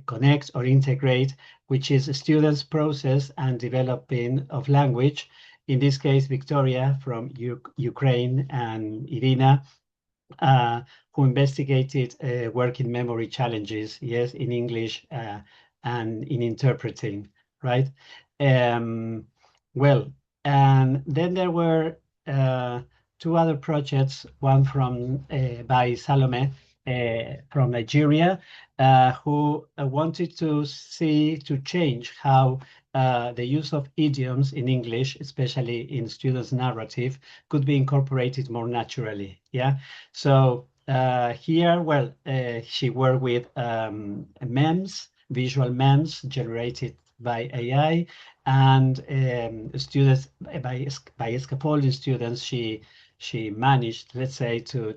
connect or integrate, which is students' process and developing of language. In this case, Victoria from Ukraine and Irina, who investigated working memory challenges, yes, in English and in interpreting, right? Well, and then there were two other projects, one from by Salome from Nigeria, who wanted to change how the use of idioms in English, especially in students' narrative, could be incorporated more naturally. Yeah, so here, well, she worked with memes, visual memes generated by AI, and students by scaffolding students. She managed, let's say, to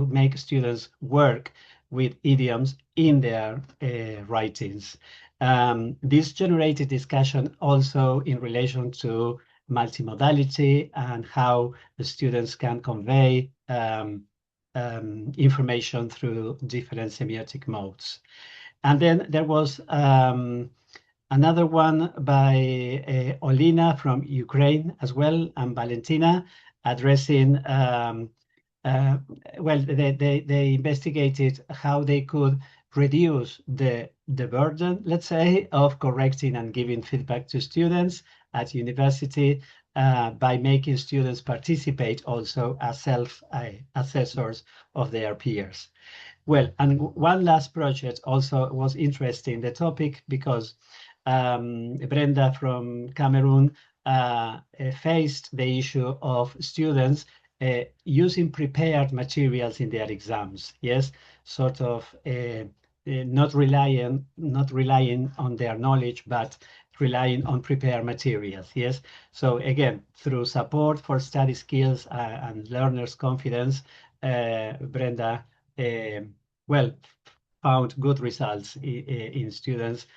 make students work with idioms in their writings. This generated discussion also in relation to multimodality and how the students can convey information through different semiotic modes. And then there was another one by Olina from Ukraine as well, and Valentina, addressing, they investigated how they could reduce the burden, let's say, of correcting and giving feedback to students at university by making students participate also as self-assessors of their peers. Well, and one last project also was interesting, the topic, because Brenda from Cameroon faced the issue of students using prepared materials in their exams. Yes, sort of not relying on their knowledge, but relying on prepared materials. Yes, so again, through support for study skills and learners' confidence, Brenda found good results in students'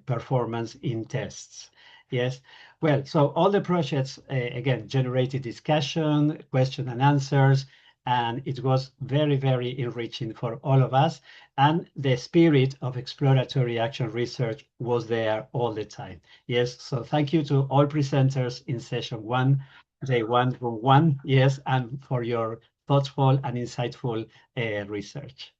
performance in tests. Yes, well, so all the projects again generated discussion, question and answers, and it was very, very enriching for all of us. And the spirit of exploratory action research was there all the time. Yes, so thank you to all presenters in session 1, day 1 room 1. Yes, and for your thoughtful and insightful research.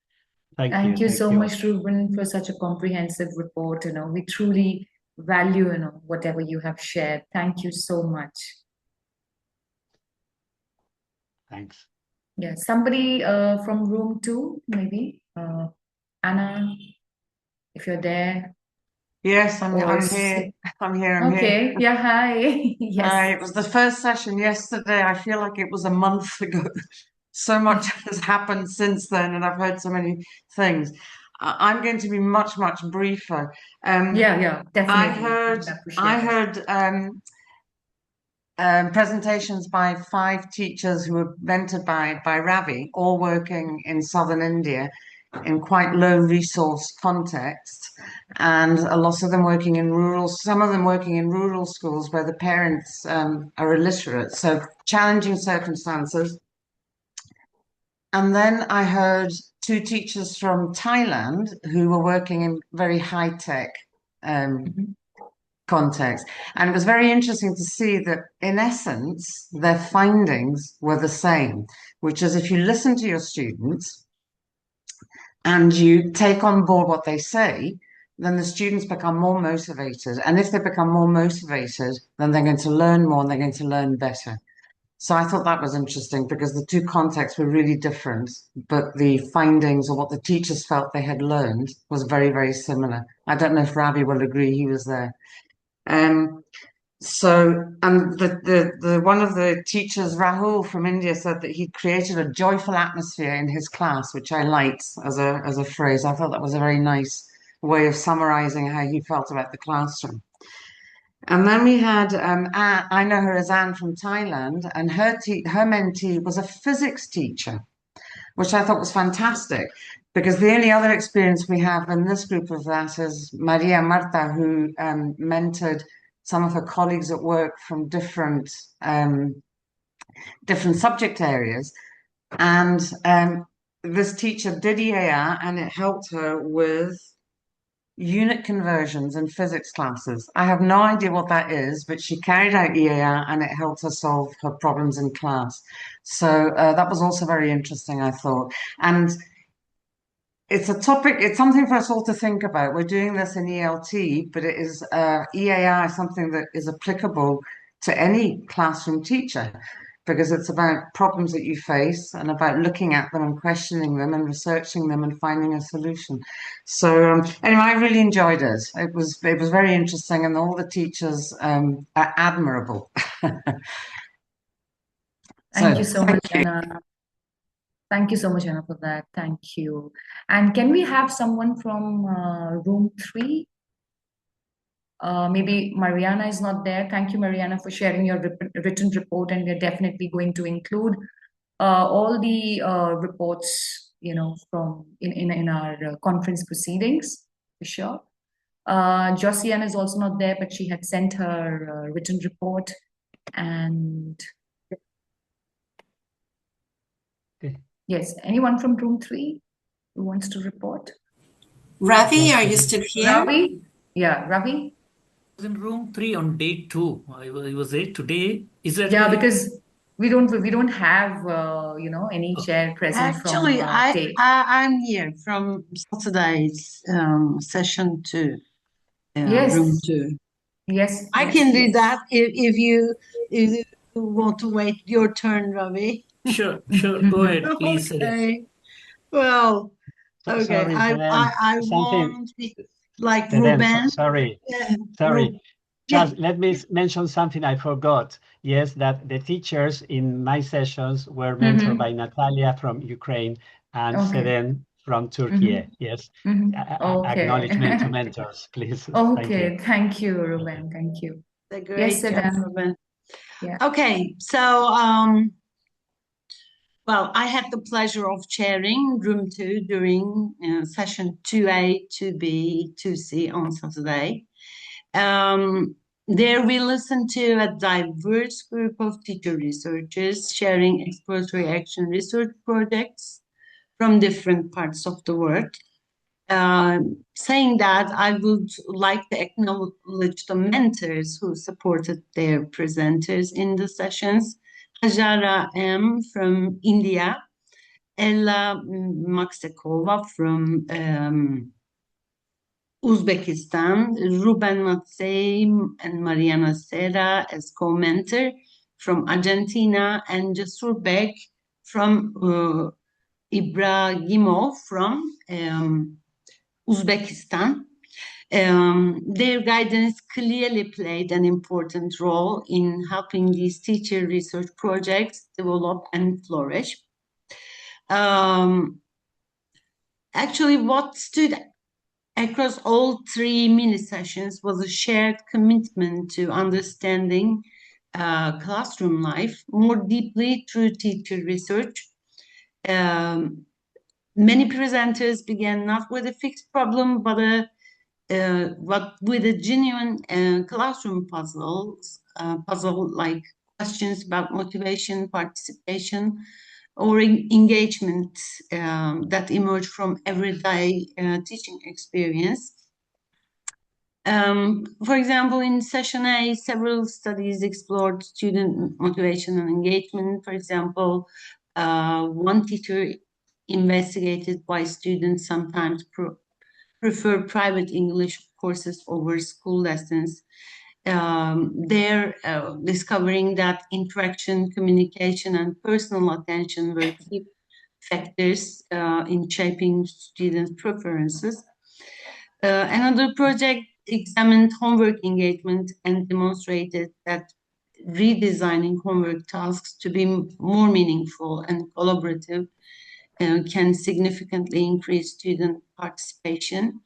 Thank you so much, Ruben, for such a comprehensive report. We truly value, whatever you have shared. Thank you so much. Thanks. Yeah, somebody from room 2, maybe. Anna, if you're there. Yes, I'm here. Okay. Yeah, hi. Yes. It was the first session yesterday. I feel like it was a month ago. So much has happened since then, and I've heard so many things. I'm going to be much, much briefer. Yeah, definitely. I heard presentations by 5 teachers who were mentored by Ravi, all working in southern India in quite low resource contexts, and a lot of them working in some of them working in rural schools where the parents are illiterate, so challenging circumstances. And then I heard 2 teachers from Thailand who were working in very high-tech context. And it was very interesting to see that, in essence, their findings were the same, which is if you listen to your students and you take on board what they say, then the students become more motivated. And if they become more motivated, then they're going to learn more and they're going to learn better. So I thought that was interesting because the 2 contexts were really different, but the findings or what the teachers felt they had learned was very, very similar. I don't know if Ravi will agree, he was there. So, and the one of the teachers, Rahul from India, said that he created a joyful atmosphere in his class, which I liked as a phrase. I thought that was a very nice way of summarizing how he felt about the classroom. And then we had Anne, I know her as Anne from Thailand, and her mentee was a physics teacher, which I thought was fantastic, because the only other experience we have in this group of that is Maria Marta, who mentored some of her colleagues at work from different subject areas. And this teacher did EAR, and it helped her with unit conversions in physics classes. I have no idea what that is, but she carried out EAR and it helped her solve her problems in class. So that was also very interesting, I thought. And it's a topic, it's something for us all to think about. We're doing this in ELT, but it is EAR is something that is applicable to any classroom teacher, because it's about problems that you face and about looking at them and questioning them and researching them and finding a solution. So anyway, I really enjoyed it. It was very interesting, and all the teachers are admirable. Thank you so much, Anna. Thank you so much, Anna, for that. Thank you. And can we have someone from room 3? Maybe Mariana is not there. Thank you, Mariana, for sharing your written report, and we're definitely going to include all the reports, from in our conference proceedings, for sure. Josiane is also not there, but she had sent her written report. And yes, anyone from room 3 who wants to report? Ravi, are you still here? Ravi? Yeah, Ravi? In room 3 on day 2. I was there today. Is that because we don't have any chair present Actually, from day. I'm here from Saturday's session 2. Yes. Room 2. Yes. I can do that if you want to wait your turn, Ravi. Sure. Go ahead, please. Okay. Well, okay. Sorry, I want like Ruben. Sorry. Just let me mention something I forgot. Yes, that the teachers in my sessions were mentored by Natalia from Ukraine and Seren from Turkey. Yes. Acknowledgement to mentors, please. Okay. Thank you, Ruben. Thank you. The great job, Ruben. Yeah. Okay. So, well, I had the pleasure of chairing room 2 during session 2A, 2B, 2C on Saturday. There we listened to a diverse group of teacher researchers sharing exploratory action research projects from different parts of the world. Saying that, I would like to acknowledge the mentors who supported their presenters in the sessions. Hajara M. from India, Ella Maxekova from Uzbekistan, Ruben Matsei and Mariana Serra as co-mentor from Argentina, and Jasur Bek from Ibrahimov from Uzbekistan. Their guidance clearly played an important role in helping these teacher research projects develop and flourish. actually, what stood across all 3 mini sessions was a shared commitment to understanding classroom life more deeply through teacher research. Many presenters began not with a fixed problem, but with a genuine classroom puzzle-like questions about motivation, participation, or engagement that emerge from everyday teaching experience. For example, in session A, several studies explored student motivation and engagement. For example, one teacher investigated why students sometimes prefer private English courses over school lessons. They're discovering that interaction, communication, and personal attention were key factors in shaping students' preferences. Another project examined homework engagement and demonstrated that redesigning homework tasks to be more meaningful and collaborative can significantly increase student participation.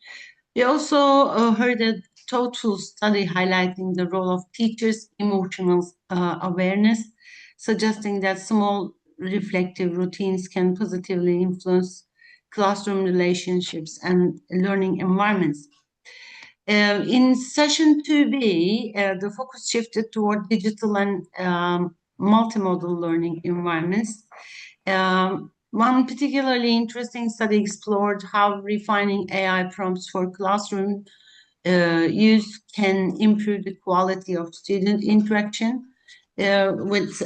We also heard a thoughtful study highlighting the role of teachers' emotional awareness, suggesting that small reflective routines can positively influence classroom relationships and learning environments. In session 2B, the focus shifted toward digital and multimodal learning environments. One particularly interesting study explored how refining AI prompts for classroom use can improve the quality of student interaction with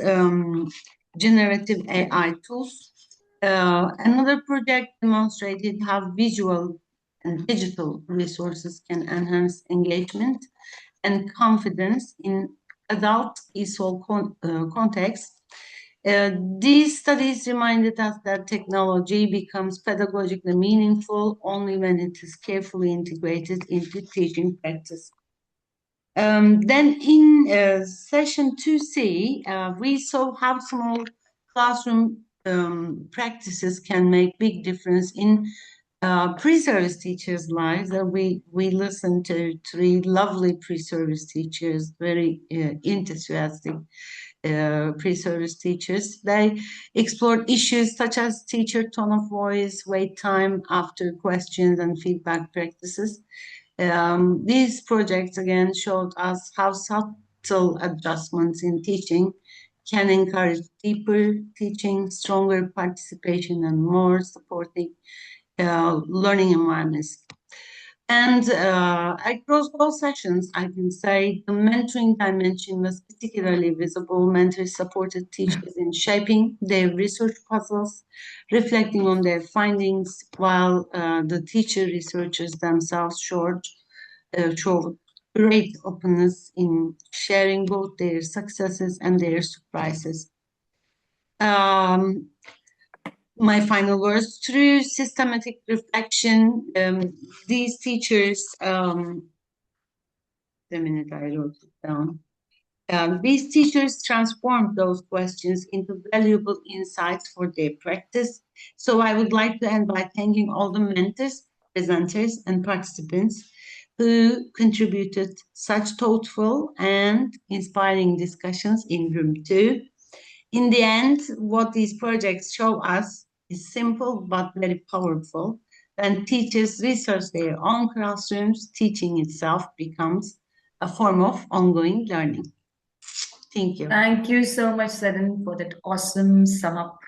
generative AI tools. Another project demonstrated how visual and digital resources can enhance engagement and confidence in adult ESOL context. These studies reminded us that technology becomes pedagogically meaningful only when it is carefully integrated into teaching practice. Then in session 2C, we saw how small classroom practices can make big difference in pre-service teachers' lives. We listened to 3 lovely pre-service teachers, very enthusiastic pre-service teachers. They explored issues such as teacher tone of voice, wait time after questions, and feedback practices. These projects again showed us how subtle adjustments in teaching can encourage deeper teaching, stronger participation, and more supporting learning environments. And across all sessions, I can say the mentoring dimension was particularly visible. Mentors supported teachers in shaping their research puzzles, reflecting on their findings, while the teacher researchers themselves showed great openness in sharing both their successes and their surprises. My final words, through systematic reflection, these teachers, the minute I wrote it down, these teachers transformed those questions into valuable insights for their practice. So I would like to end by thanking all the mentors, presenters, and participants who contributed such thoughtful and inspiring discussions in room 2. In the end, what these projects show us is simple but very powerful. When teachers research their own classrooms, teaching itself becomes a form of ongoing learning. Thank you. Thank you so much, Sadan, for that awesome sum up.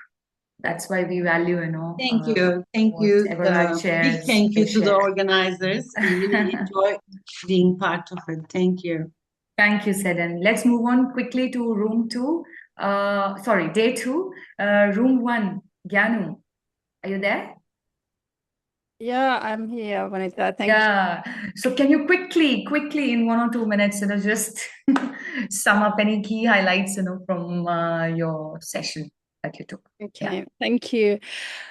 That's why we value, Thank you. Thank you. Big thank you to the organizers. We really enjoy being part of it. Thank you. Thank you, Sadan. Let's move on quickly to room 2. Day 2. Room 1, Gyanu. Are you there? Yeah, I'm here, Vanita. Thank you. So can you quickly, in 1 or 2 minutes, just sum up any key highlights, from your session that you took? Okay, thank you.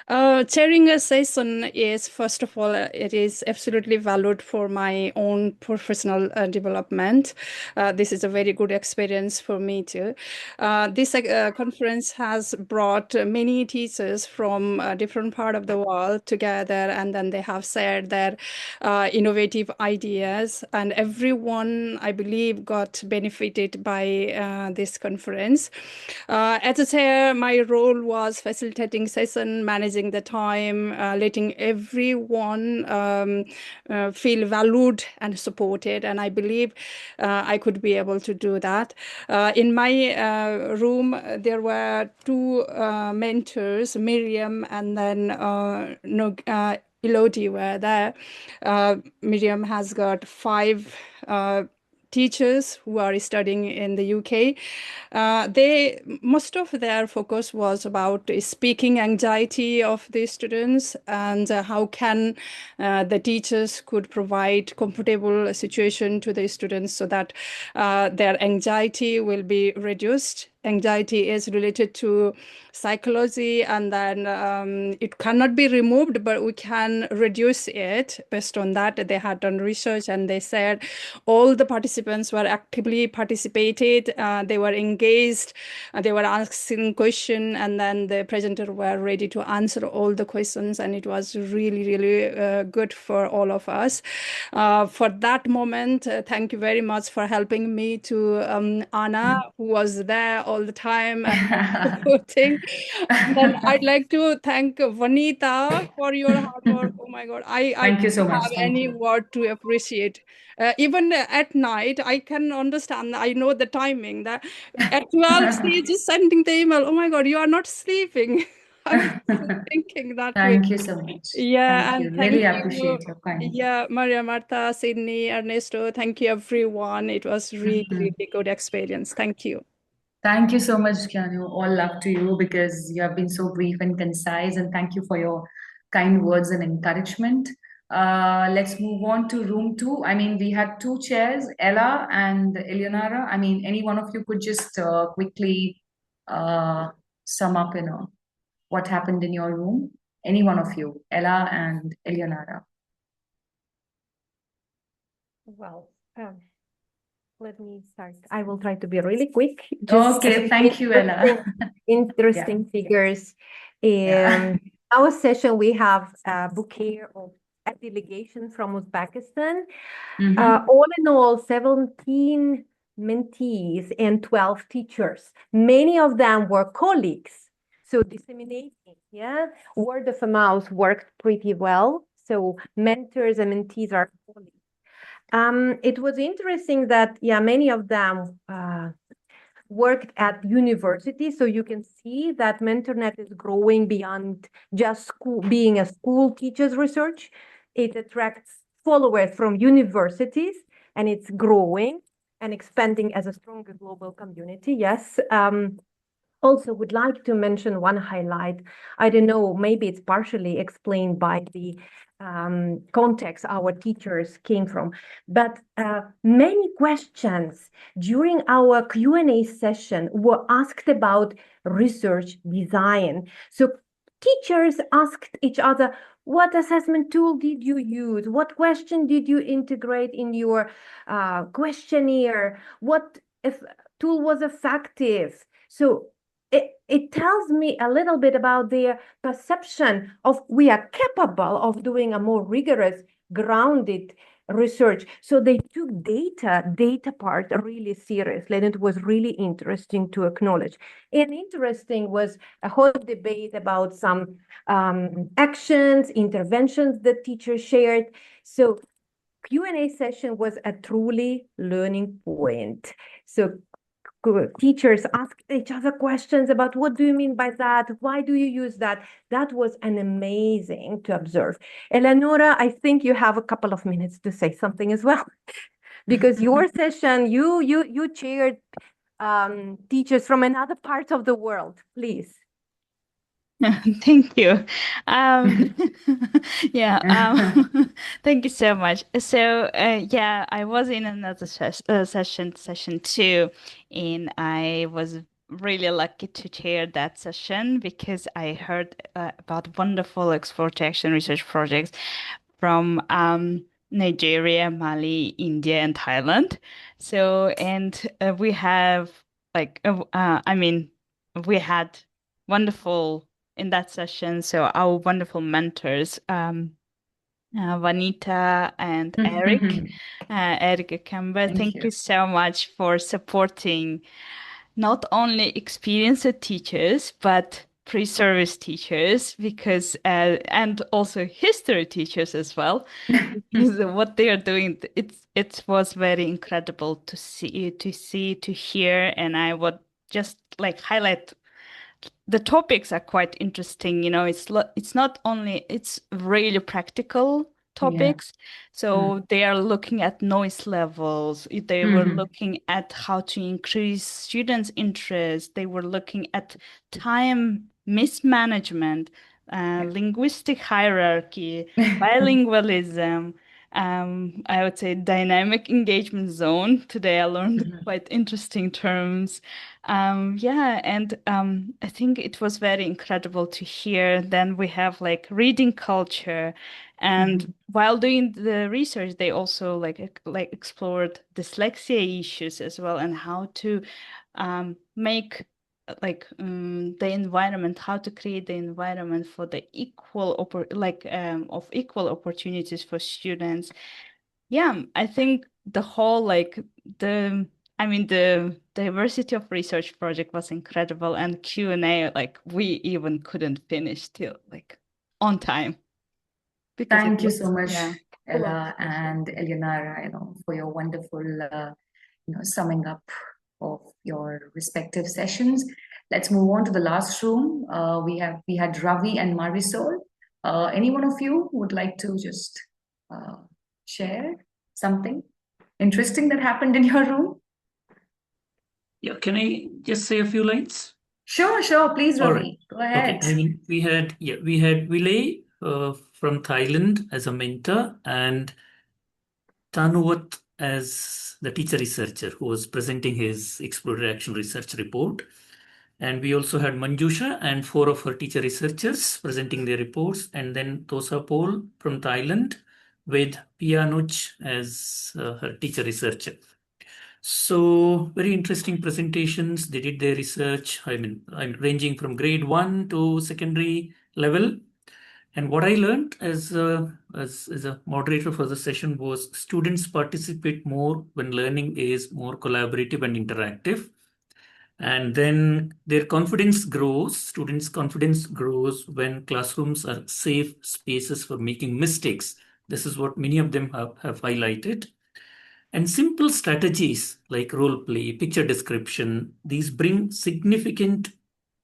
Chairing a session is, first of all, it is absolutely valued for my own professional development. This is a very good experience for me too. This conference has brought many teachers from different part of the world together, and then they have shared their innovative ideas, and everyone, I believe, got benefited by this conference. As a chair, my role was facilitating session, managing the time, letting everyone feel valued and supported. And I believe I could be able to do that. In my room, there were two mentors, Miriam and then Elodie were there. Miriam has got 5 teachers who are studying in the UK. Most of their focus was about speaking anxiety of the students, and how can the teachers could provide comfortable situation to the students so that their anxiety will be reduced. Anxiety is related to psychology, and then it cannot be removed, but we can reduce it. Based on that, they had done research, and they said all the participants were actively participated, they were engaged, they were asking questions, and then the presenter were ready to answer all the questions, and it was really, really good for all of us. For that moment, thank you very much for helping me to Anna, who was there all the time and supporting. And then I'd like to thank Vanita for your hard work. Oh my God, I Thank you so don't much. have Thank any you. word to appreciate. Even at night, I can understand. I know the timing that at 12 she just sending the email. Oh my God, you are not sleeping. I was thinking that way. Thank you so much. Yeah, Thank you. and Really thank you. appreciate your kindness. Yeah, Maria Marta, Sydney, Ernesto, thank you everyone. It was really, really good experience. Thank you. Thank you so much, Kianu. All love to you because you have been so brief and concise, and thank you for your kind words and encouragement. Let's move on to room 2. I mean, we had 2 chairs, Ella and Eleonora. I mean, any one of you could just quickly sum up, what happened in your room. Any one of you, Ella and Eleonora. Well, let me start. I will try to be really quick. Okay, thank you, Ella. Interesting figures. Our session, we have a bouquet of a delegation from Uzbekistan. All in all, 17 mentees and 12 teachers. Many of them were colleagues. So disseminating, word of mouth worked pretty well. So mentors and mentees are colleagues. It was interesting that, many of them worked at university. So you can see that MenTRnet is growing beyond just being a school teacher's research. It attracts followers from universities, and it's growing and expanding as a stronger global community. Yes. Also would like to mention one highlight. I don't know, maybe it's partially explained by the context our teachers came from, but many questions during our Q&A session were asked about research design. So teachers asked each other, what assessment tool did you use? What question did you integrate in your questionnaire? What if tool was effective? So it tells me a little bit about their perception of we are capable of doing a more rigorous, grounded research. So they took data part really seriously, and it was really interesting to acknowledge. And interesting was a whole debate about some actions, interventions that teachers shared. So Q&A session was a truly learning point. So teachers asked each other questions about what do you mean by that? Why do you use that? That was an amazing to observe. Eleonora, I think you have a couple of minutes to say something as well, because your session, you chaired teachers from another part of the world. Please. Thank you. Thank you so much. So I was in another session 2, and I was really lucky to chair that session because I heard about wonderful exploratory action research projects from Nigeria, Mali, India, and Thailand. So, and we have we had wonderful in that session. So our wonderful mentors, Vanita and Eric, Eric Kemba, thank you so much for supporting not only experienced teachers, but pre-service teachers because and also history teachers as well. Because what they are doing, it was very incredible to see, to hear, and I would just like highlight the topics are quite interesting. You know, it's not only it's really practical topics. So they are looking at noise levels. They were looking at how to increase students' interest. They were looking at time mismanagement, linguistic hierarchy, bilingualism. I would say dynamic engagement zone. Today I learned quite interesting terms. Yeah, and I think it was very incredible to hear. Then we have like reading culture, and while doing the research, they also like explored dyslexia issues as well and how to make the environment, how to create the environment for the of equal opportunities for students. Yeah, I think the whole the diversity of research project was incredible, and Q&A, like we even couldn't finish till like on time because Thank you was, so much, yeah. Ella and Eleonora, for your wonderful, summing up of your respective sessions. Let's move on to the last room. We had Ravi and Marisol. Any one of you would like to just share something interesting that happened in your room? Yeah, can I just say a few lines? Sure, please, All Ravi. right. Go ahead. Okay, I mean, we had Vilay from Thailand as a mentor and Tanuvat as the teacher researcher who was presenting his exploratory action research report. And we also had Manjusha and 4 of her teacher researchers presenting their reports. And then Tosa Pol from Thailand with Pianuch as her teacher researcher. So very interesting presentations. They did their research. I'm ranging from grade 1 to secondary level. And what I learned as a moderator for the session was students participate more when learning is more collaborative and interactive. And then their confidence grows. Students' confidence grows when classrooms are safe spaces for making mistakes. This is what many of them have highlighted. And simple strategies like role play, picture description, these bring significant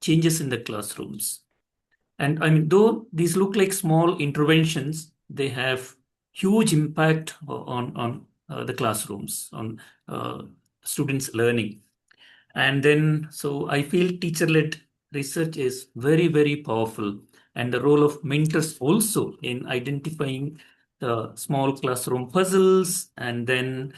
changes in the classrooms. And I mean, though these look like small interventions, they have huge impact on the classrooms, on students' learning. And then, so I feel teacher-led research is very, very powerful. And the role of mentors also in identifying the small classroom puzzles and then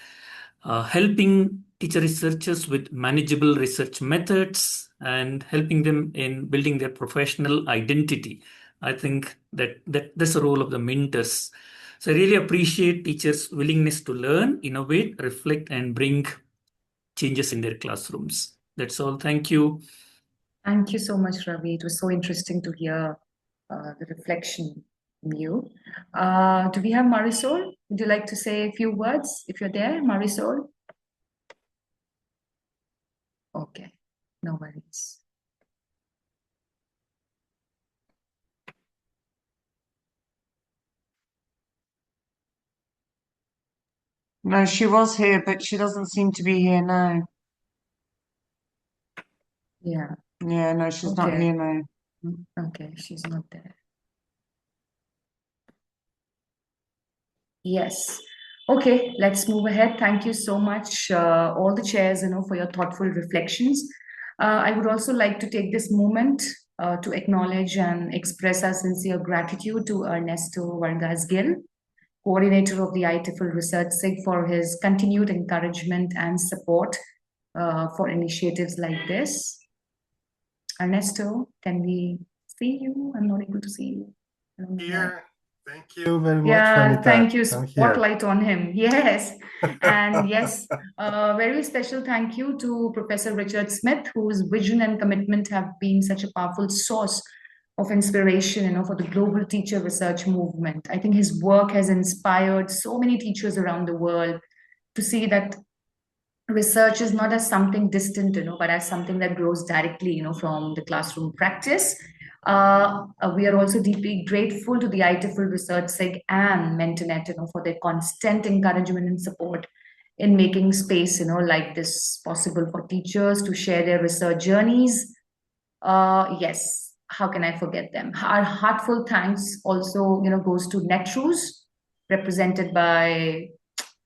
helping teacher researchers with manageable research methods and helping them in building their professional identity. I think that's the role of the mentors. So I really appreciate teachers' willingness to learn, innovate, reflect, and bring changes in their classrooms. That's all. Thank you. Thank you so much, Ravi. It was so interesting to hear the reflection from you. Do we have Marisol? Would you like to say a few words if you're there, Marisol? Okay, no worries. No, she was here, but she doesn't seem to be here now. Yeah. Yeah, no, she's not here now. Okay, she's not there. Yes. Okay, let's move ahead. Thank you so much, all the chairs, for your thoughtful reflections. I would also like to take this moment to acknowledge and express our sincere gratitude to Ernesto Vargas Gil, coordinator of the IATEFL Research SIG, for his continued encouragement and support for initiatives like this. Ernesto, can we see you? I'm not able to see you. I don't know why. Here. Thank you very much, Yeah, Vanita. thank you. I'm here. Spotlight on him. Yes. And yes, a very special thank you to Professor Richard Smith, whose vision and commitment have been such a powerful source of inspiration, for the global teacher research movement. I think his work has inspired so many teachers around the world to see that research is not as something distant, but as something that grows directly, from the classroom practice. We are also deeply grateful to the IATEFL Research SIG and MenTRnet, for their constant encouragement and support in making space, like this possible for teachers to share their research journeys. Yes, how can I forget them? Our heartfelt thanks also, goes to NetRuse, represented by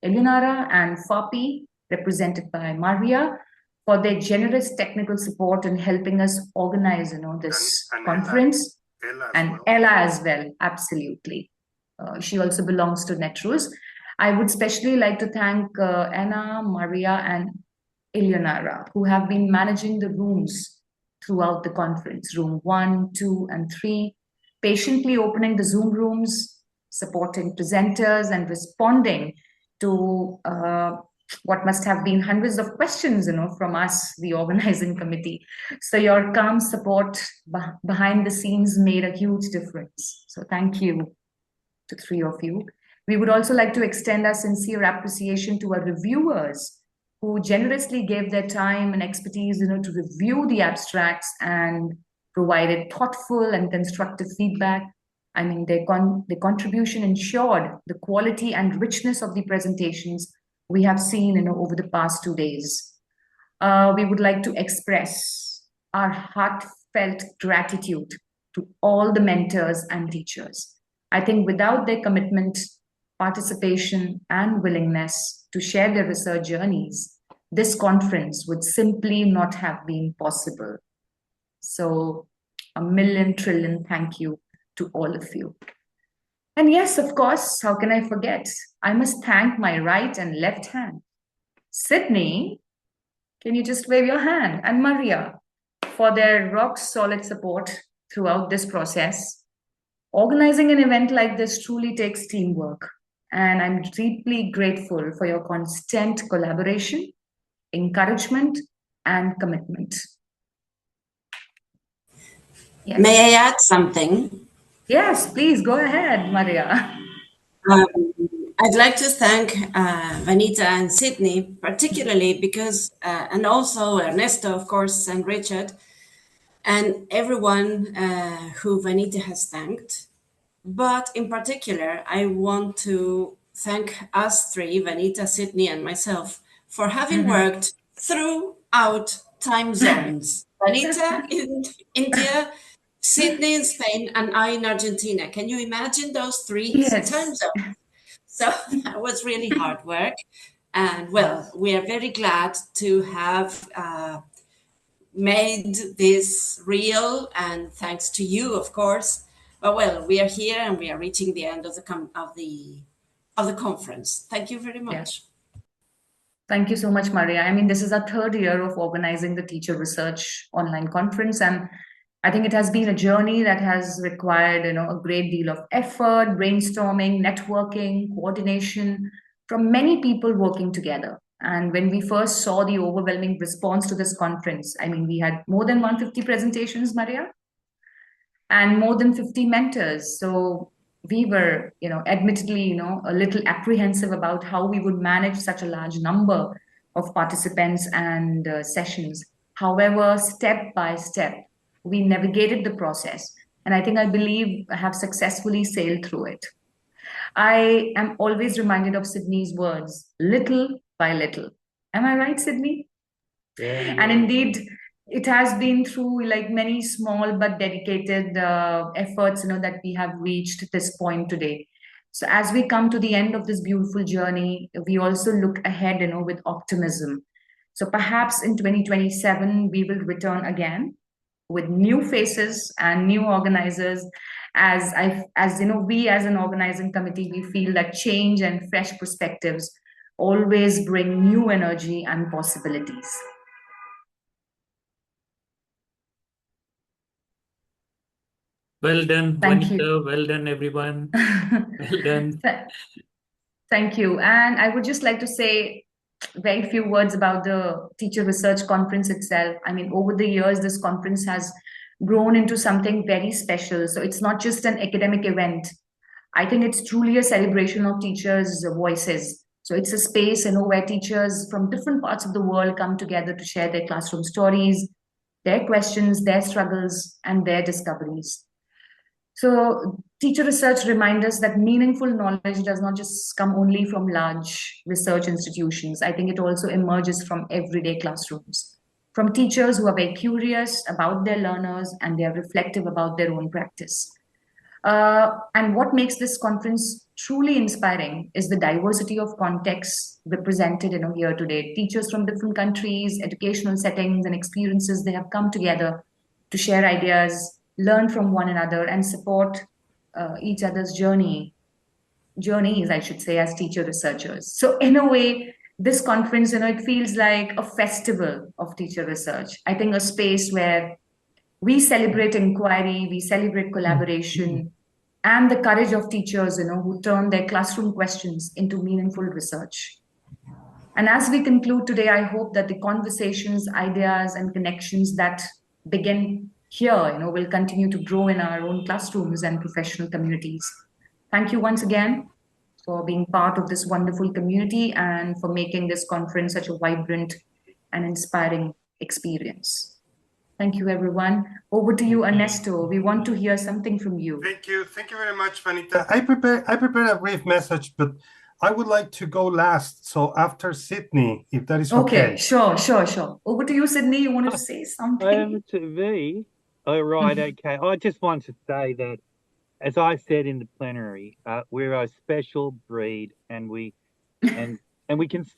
Eleonora, and FAPI, represented by Maria, for their generous technical support in helping us organize, this conference. Ella as well, absolutely. She also belongs to NetRuse. I would especially like to thank Anna, Maria, and Eleonora, who have been managing the rooms throughout the conference, room 1, 2, and 3, patiently opening the Zoom rooms, supporting presenters, and responding to what must have been hundreds of questions, from us, the organizing committee. So your calm support behind the scenes made a huge difference. So thank you to 3 of you. We would also like to extend our sincere appreciation to our reviewers who generously gave their time and expertise, to review the abstracts and provided thoughtful and constructive feedback. I mean, their contribution ensured the quality and richness of the presentations we have seen, over the past 2 days. We would like to express our heartfelt gratitude to all the mentors and teachers. I think without their commitment, participation, and willingness to share their research journeys, this conference would simply not have been possible. So, a million trillion thank you to all of you. And yes, of course, how can I forget? I must thank my right and left hand. Sydney, can you just wave your hand? And Maria, for their rock solid support throughout this process. Organizing an event like this truly takes teamwork, and I'm deeply grateful for your constant collaboration, encouragement, and commitment. Yes. May I add something? Yes, please go ahead, Maria. I'd like to thank Vanita and Sydney, particularly because, and also Ernesto, of course, and Richard, and everyone who Vanita has thanked. But in particular, I want to thank us 3, Vanita, Sydney, and myself, for having worked throughout time zones. Vanita in India, Sydney in Spain, and I in Argentina. Can you imagine those 3 time zones? So that was really hard work. And well, we are very glad to have made this real, and thanks to you, of course. But well, we are here and we are reaching the end of the conference. Thank you very much. Yes. Thank you so much, Maria. I mean, this is our 3rd year of organizing the Teacher Research online conference, and I think it has been a journey that has required, a great deal of effort, brainstorming, networking, coordination from many people working together. And when we first saw the overwhelming response to this conference, I mean, we had more than 150 presentations, Maria, and more than 50 mentors. So we were, admittedly, a little apprehensive about how we would manage such a large number of participants and sessions. However, step by step, we navigated the process. And I believe I have successfully sailed through it. I am always reminded of Sydney's words, little by little. Am I right, Sydney? Yeah. And indeed, it has been through like many small but dedicated efforts, that we have reached this point today. So as we come to the end of this beautiful journey, we also look ahead, with optimism. So perhaps in 2027, we will return again with new faces and new organizers. We as an organizing committee, we feel that change and fresh perspectives always bring new energy and possibilities. Well done, Thank you. Vanita. Well done, everyone. Well done. Thank you. And I would just like to say very few words about the Teacher Research Conference itself. I mean, over the years, this conference has grown into something very special. So it's not just an academic event. I think it's truly a celebration of teachers' voices. So it's a space, where teachers from different parts of the world come together to share their classroom stories, their questions, their struggles, and their discoveries. So teacher research reminds us that meaningful knowledge does not just come only from large research institutions. I think it also emerges from everyday classrooms, from teachers who are very curious about their learners and they are reflective about their own practice. And what makes this conference truly inspiring is the diversity of contexts represented here today. Teachers from different countries, educational settings, and experiences, they have come together to share ideas, learn from one another, and support each other's journeys, I should say, as teacher researchers. So in a way, this conference, it feels like a festival of teacher research. I think a space where we celebrate inquiry, we celebrate collaboration, and the courage of teachers, who turn their classroom questions into meaningful research. And as we conclude today, I hope that the conversations, ideas, and connections that begin here, will continue to grow in our own classrooms and professional communities. Thank you once again for being part of this wonderful community and for making this conference such a vibrant and inspiring experience. Thank you, everyone. Over to you, Ernesto. We want to hear something from you. Thank you very much, Vanita. I prepared a brief message, but I would like to go last. So after Sydney, if that is okay. Okay, sure. Over to you, Sydney. You wanted to say something? Over to me. Oh, right, okay. I just want to say that, as I said in the plenary, we're a special breed, and we can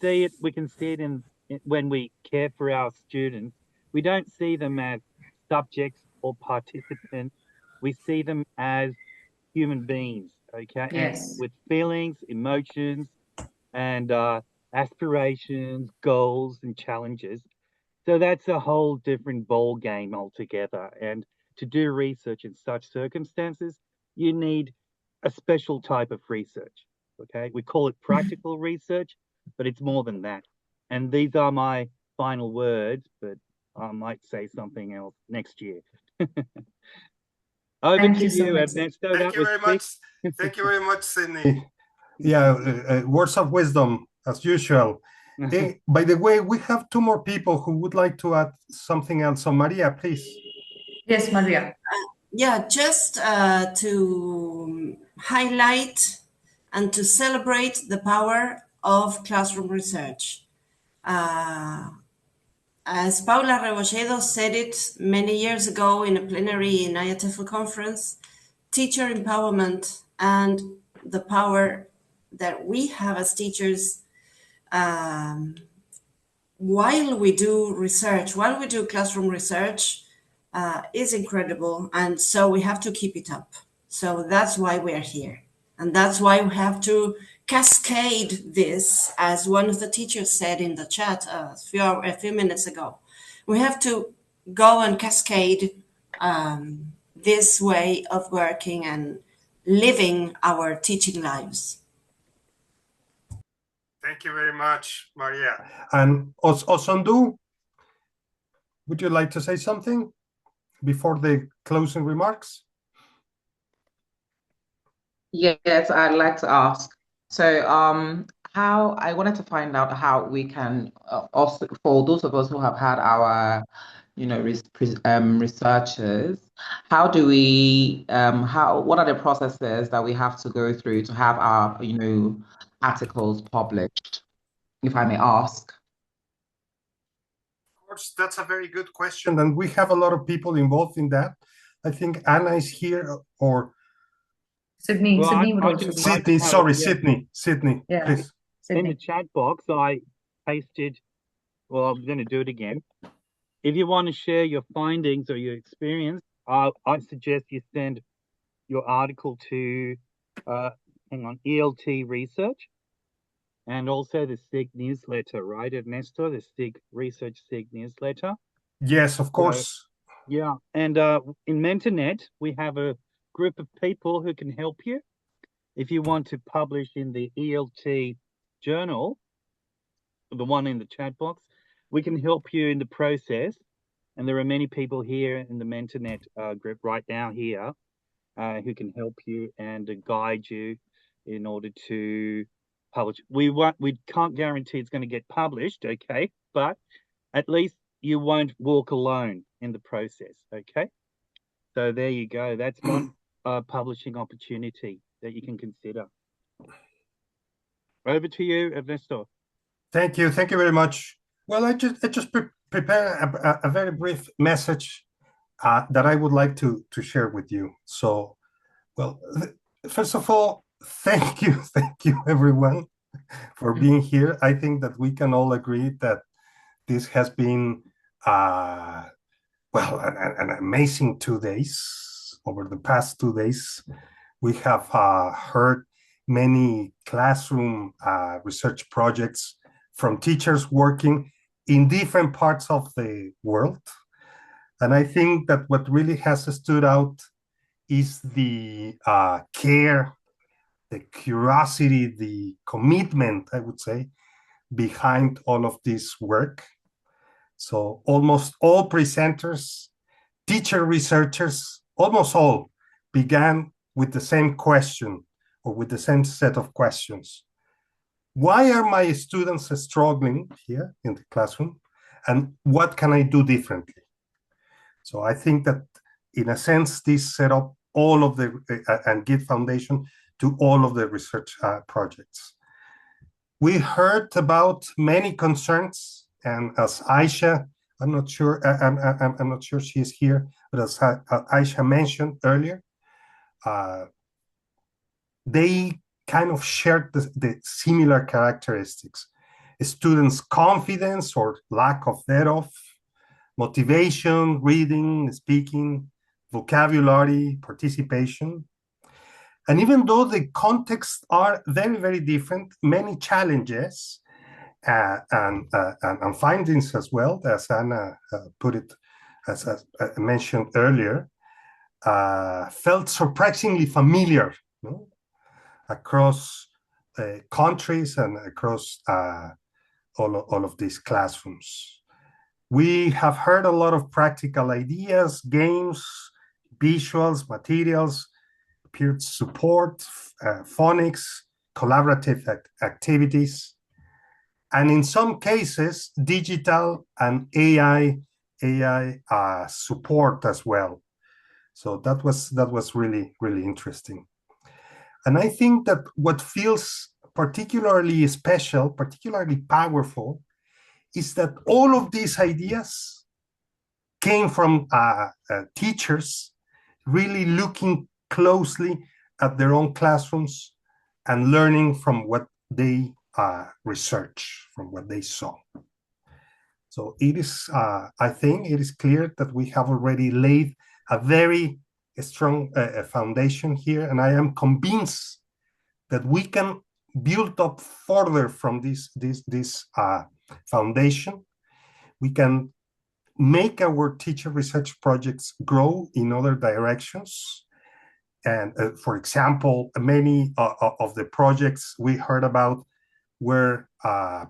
see it. We can see it in when we care for our students. We don't see them as subjects or participants. We see them as human beings, okay? Yes. And with feelings, emotions, and aspirations, goals, and challenges. So that's a whole different ball game altogether. And to do research in such circumstances, you need a special type of research. Okay, we call it practical research, but it's more than that. And these are my final words, but I might say something else next year. Over Thank to you so you, much. Ernesto. Thank you very much. Thank you very much, Sydney. Yeah, words of wisdom as usual. By the way, we have two more people who would like to add something else. So Maria, please. Yes, Maria. Yeah, just to highlight and to celebrate the power of classroom research. As Paula Rebolledo said it many years ago in a plenary in IATEFL conference, teacher empowerment and the power that we have as teachers while we do research, while we do classroom research, is incredible. And so we have to keep it up. So that's why we are here. And that's why we have to cascade this, as one of the teachers said in the chat a few minutes ago. We have to go and cascade this way of working and living our teaching lives. Thank you very much, Maria. And Osondu, would you like to say something before the closing remarks? Yes, I'd like to ask. So, how I wanted to find out how we can also, for those of us who have had our, researchers, how do we, what are the processes that we have to go through to have our, articles published, if I may ask? Of course, that's a very good question, and we have a lot of people involved in that. I think Anna is here, or Sydney. Well, Sydney would I also can be. Sorry, yeah. Sydney, Yeah. please. In the chat box, I pasted, well, I'm going to do it again. If you want to share your findings or your experience, I suggest you send your article to, ELT Research, and also the SIG newsletter, right, Ernesto? The SIG Research SIG newsletter. Yes, of course. Yeah, and in MenTRnet, we have a group of people who can help you. If you want to publish in the ELT journal, the one in the chat box, we can help you in the process. And there are many people here in the MenTRnet group right now here who can help you and guide you in order to publish. We can't guarantee it's going to get published, okay? But at least you won't walk alone in the process, okay? So there you go. That's one publishing opportunity that you can consider. Over to you, Ernesto. Thank you very much. Well, I just prepared a very brief message that I would like to share with you. So, well, first of all, thank you everyone for being here. I think that we can all agree that this has been well, an amazing 2 days. Over the past 2 days, we have heard many classroom research projects from teachers working in different parts of the world. And I think that what really has stood out is the care, the curiosity, the commitment, I would say, behind all of this work. So almost all presenters, teacher researchers, almost all began with the same question or with the same set of questions. Why are my students struggling here in the classroom? And what can I do differently? So I think that in a sense, this set up all of the and give foundation to all of the research projects. We heard about many concerns, and as Aisha, I'm not sure she is here, but as Aisha mentioned earlier, they kind of shared the similar characteristics. Students' confidence or lack of thereof, motivation, reading, speaking, vocabulary, participation. And even though the contexts are very, very different, many challenges and findings as well, as Anna put it, as I mentioned earlier, felt surprisingly familiar, you know, across countries and across all of these classrooms. We have heard a lot of practical ideas, games, visuals, materials, peer support, phonics, collaborative activities, and in some cases, digital and AI support as well. So that was really, really interesting. And I think that what feels particularly special, particularly powerful, is that all of these ideas came from teachers really looking closely at their own classrooms and learning from what they research, from what they saw. So it is, I think it is clear that we have already laid a very strong foundation here, and I am convinced that we can build up further from this foundation. We can make our teacher research projects grow in other directions. And for example, many of the projects we heard about were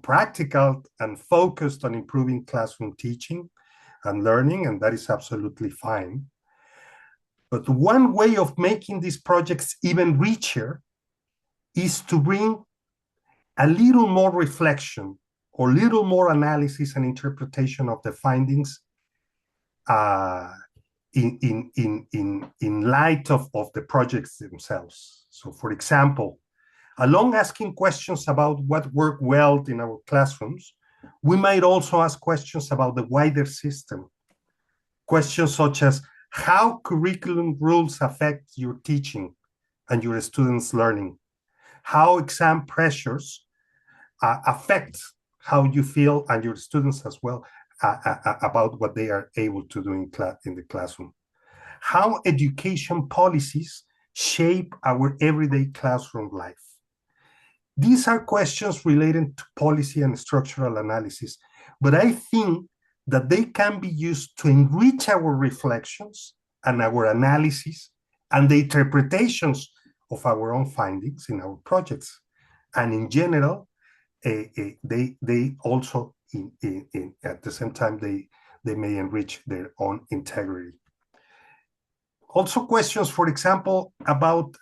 practical and focused on improving classroom teaching and learning, and that is absolutely fine. But one way of making these projects even richer is to bring a little more reflection or little more analysis and interpretation of the findings in light of the projects themselves. So for example, along asking questions about what worked well in our classrooms, we might also ask questions about the wider system. Questions such as how curriculum rules affect your teaching and your students' learning, how exam pressures affect how you feel and your students as well about what they are able to do in the classroom, how education policies shape our everyday classroom life. These are questions related to policy and structural analysis, but I think that they can be used to enrich our reflections and our analysis and the interpretations of our own findings in our projects. And in general, they also, at the same time, they may enrich their own integrity. Also questions, for example, about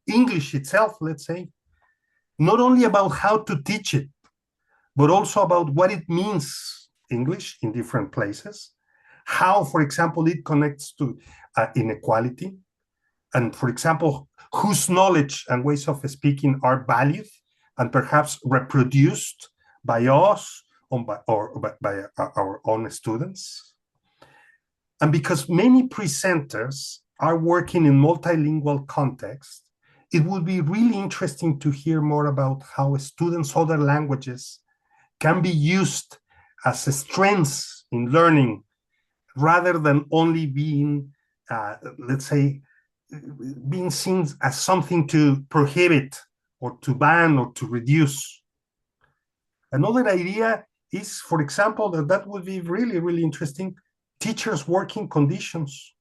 English itself, let's say, not only about how to teach it, but also about what it means, English, in different places, how, for example, it connects to inequality, and, for example, whose knowledge and ways of speaking are valued and perhaps reproduced by us or by our own students. And because many presenters are working in multilingual context, it would be really interesting to hear more about how students' other languages can be used as strengths in learning rather than only being, let's say, being seen as something to prohibit or to ban or to reduce. Another idea is, for example, that would be really, really interesting, teachers' working conditions.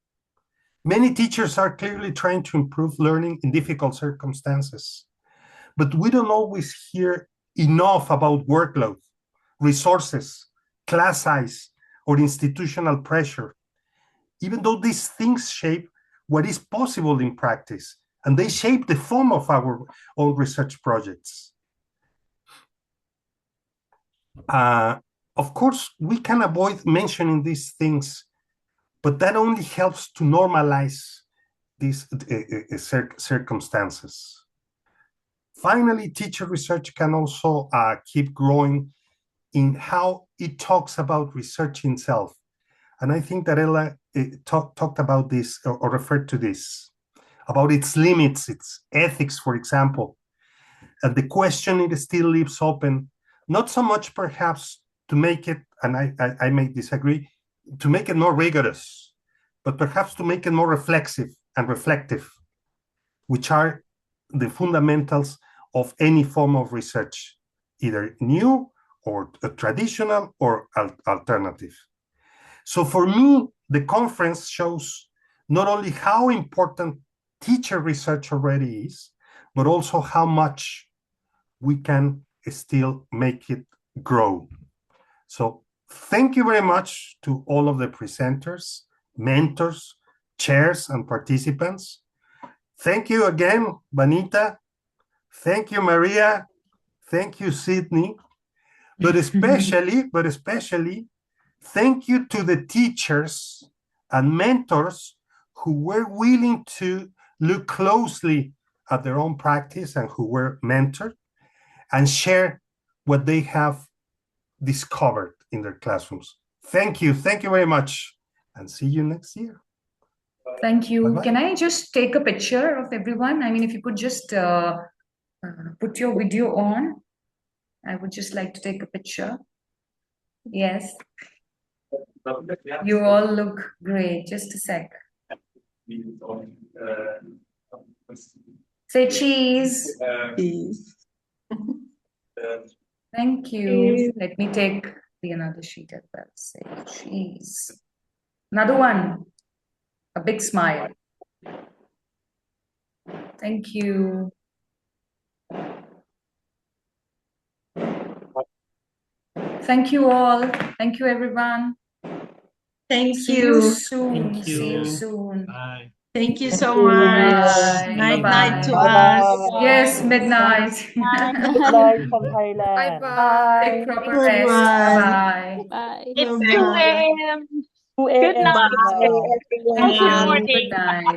Many teachers are clearly trying to improve learning in difficult circumstances, but we don't always hear enough about workload, resources, class size, or institutional pressure, even though these things shape what is possible in practice, and they shape the form of our own research projects. Of course, we can avoid mentioning these things, but that only helps to normalize these circumstances. Finally, teacher research can also keep growing in how it talks about research itself. And I think that Ella talked about this or referred to this, about its limits, its ethics, for example. And the question, it still leaves open, not so much perhaps to make it, and I may disagree, to make it more rigorous, but perhaps to make it more reflexive and reflective, which are the fundamentals of any form of research, either new or traditional or alternative. So for me, the conference shows not only how important teacher research already is, but also how much we can still make it grow. So thank you very much to all of the presenters, mentors, chairs, and participants. Thank you again, Vanita. Thank you, Maria. Thank you, Sydney. But especially, thank you to the teachers and mentors who were willing to look closely at their own practice and who were mentored and share what they have discovered in their classrooms. Thank you very much, and see you next year. Thank you. Bye-bye. Can I just take a picture of everyone? I mean, if you could just put your video on, I would just like to take a picture. Yes. You all look great. Just a sec. Say cheese. Cheese. Thank you. Let me take another sheet as well. Say cheese. Another one. A big smile. Thank you. Thank you all. Thank you, everyone. Thank See you. you soon. Thank See you you. soon. Bye. Thank you so Good much. night. Night night to Bye-bye. us. Yes, midnight. Good night from Thailand. Take proper Bye rest. bye. Bye-bye. Bye. It's 2 Bye. a.m. 2 Good a.m. night, now. everyone. Thank Good you. morning. Good night.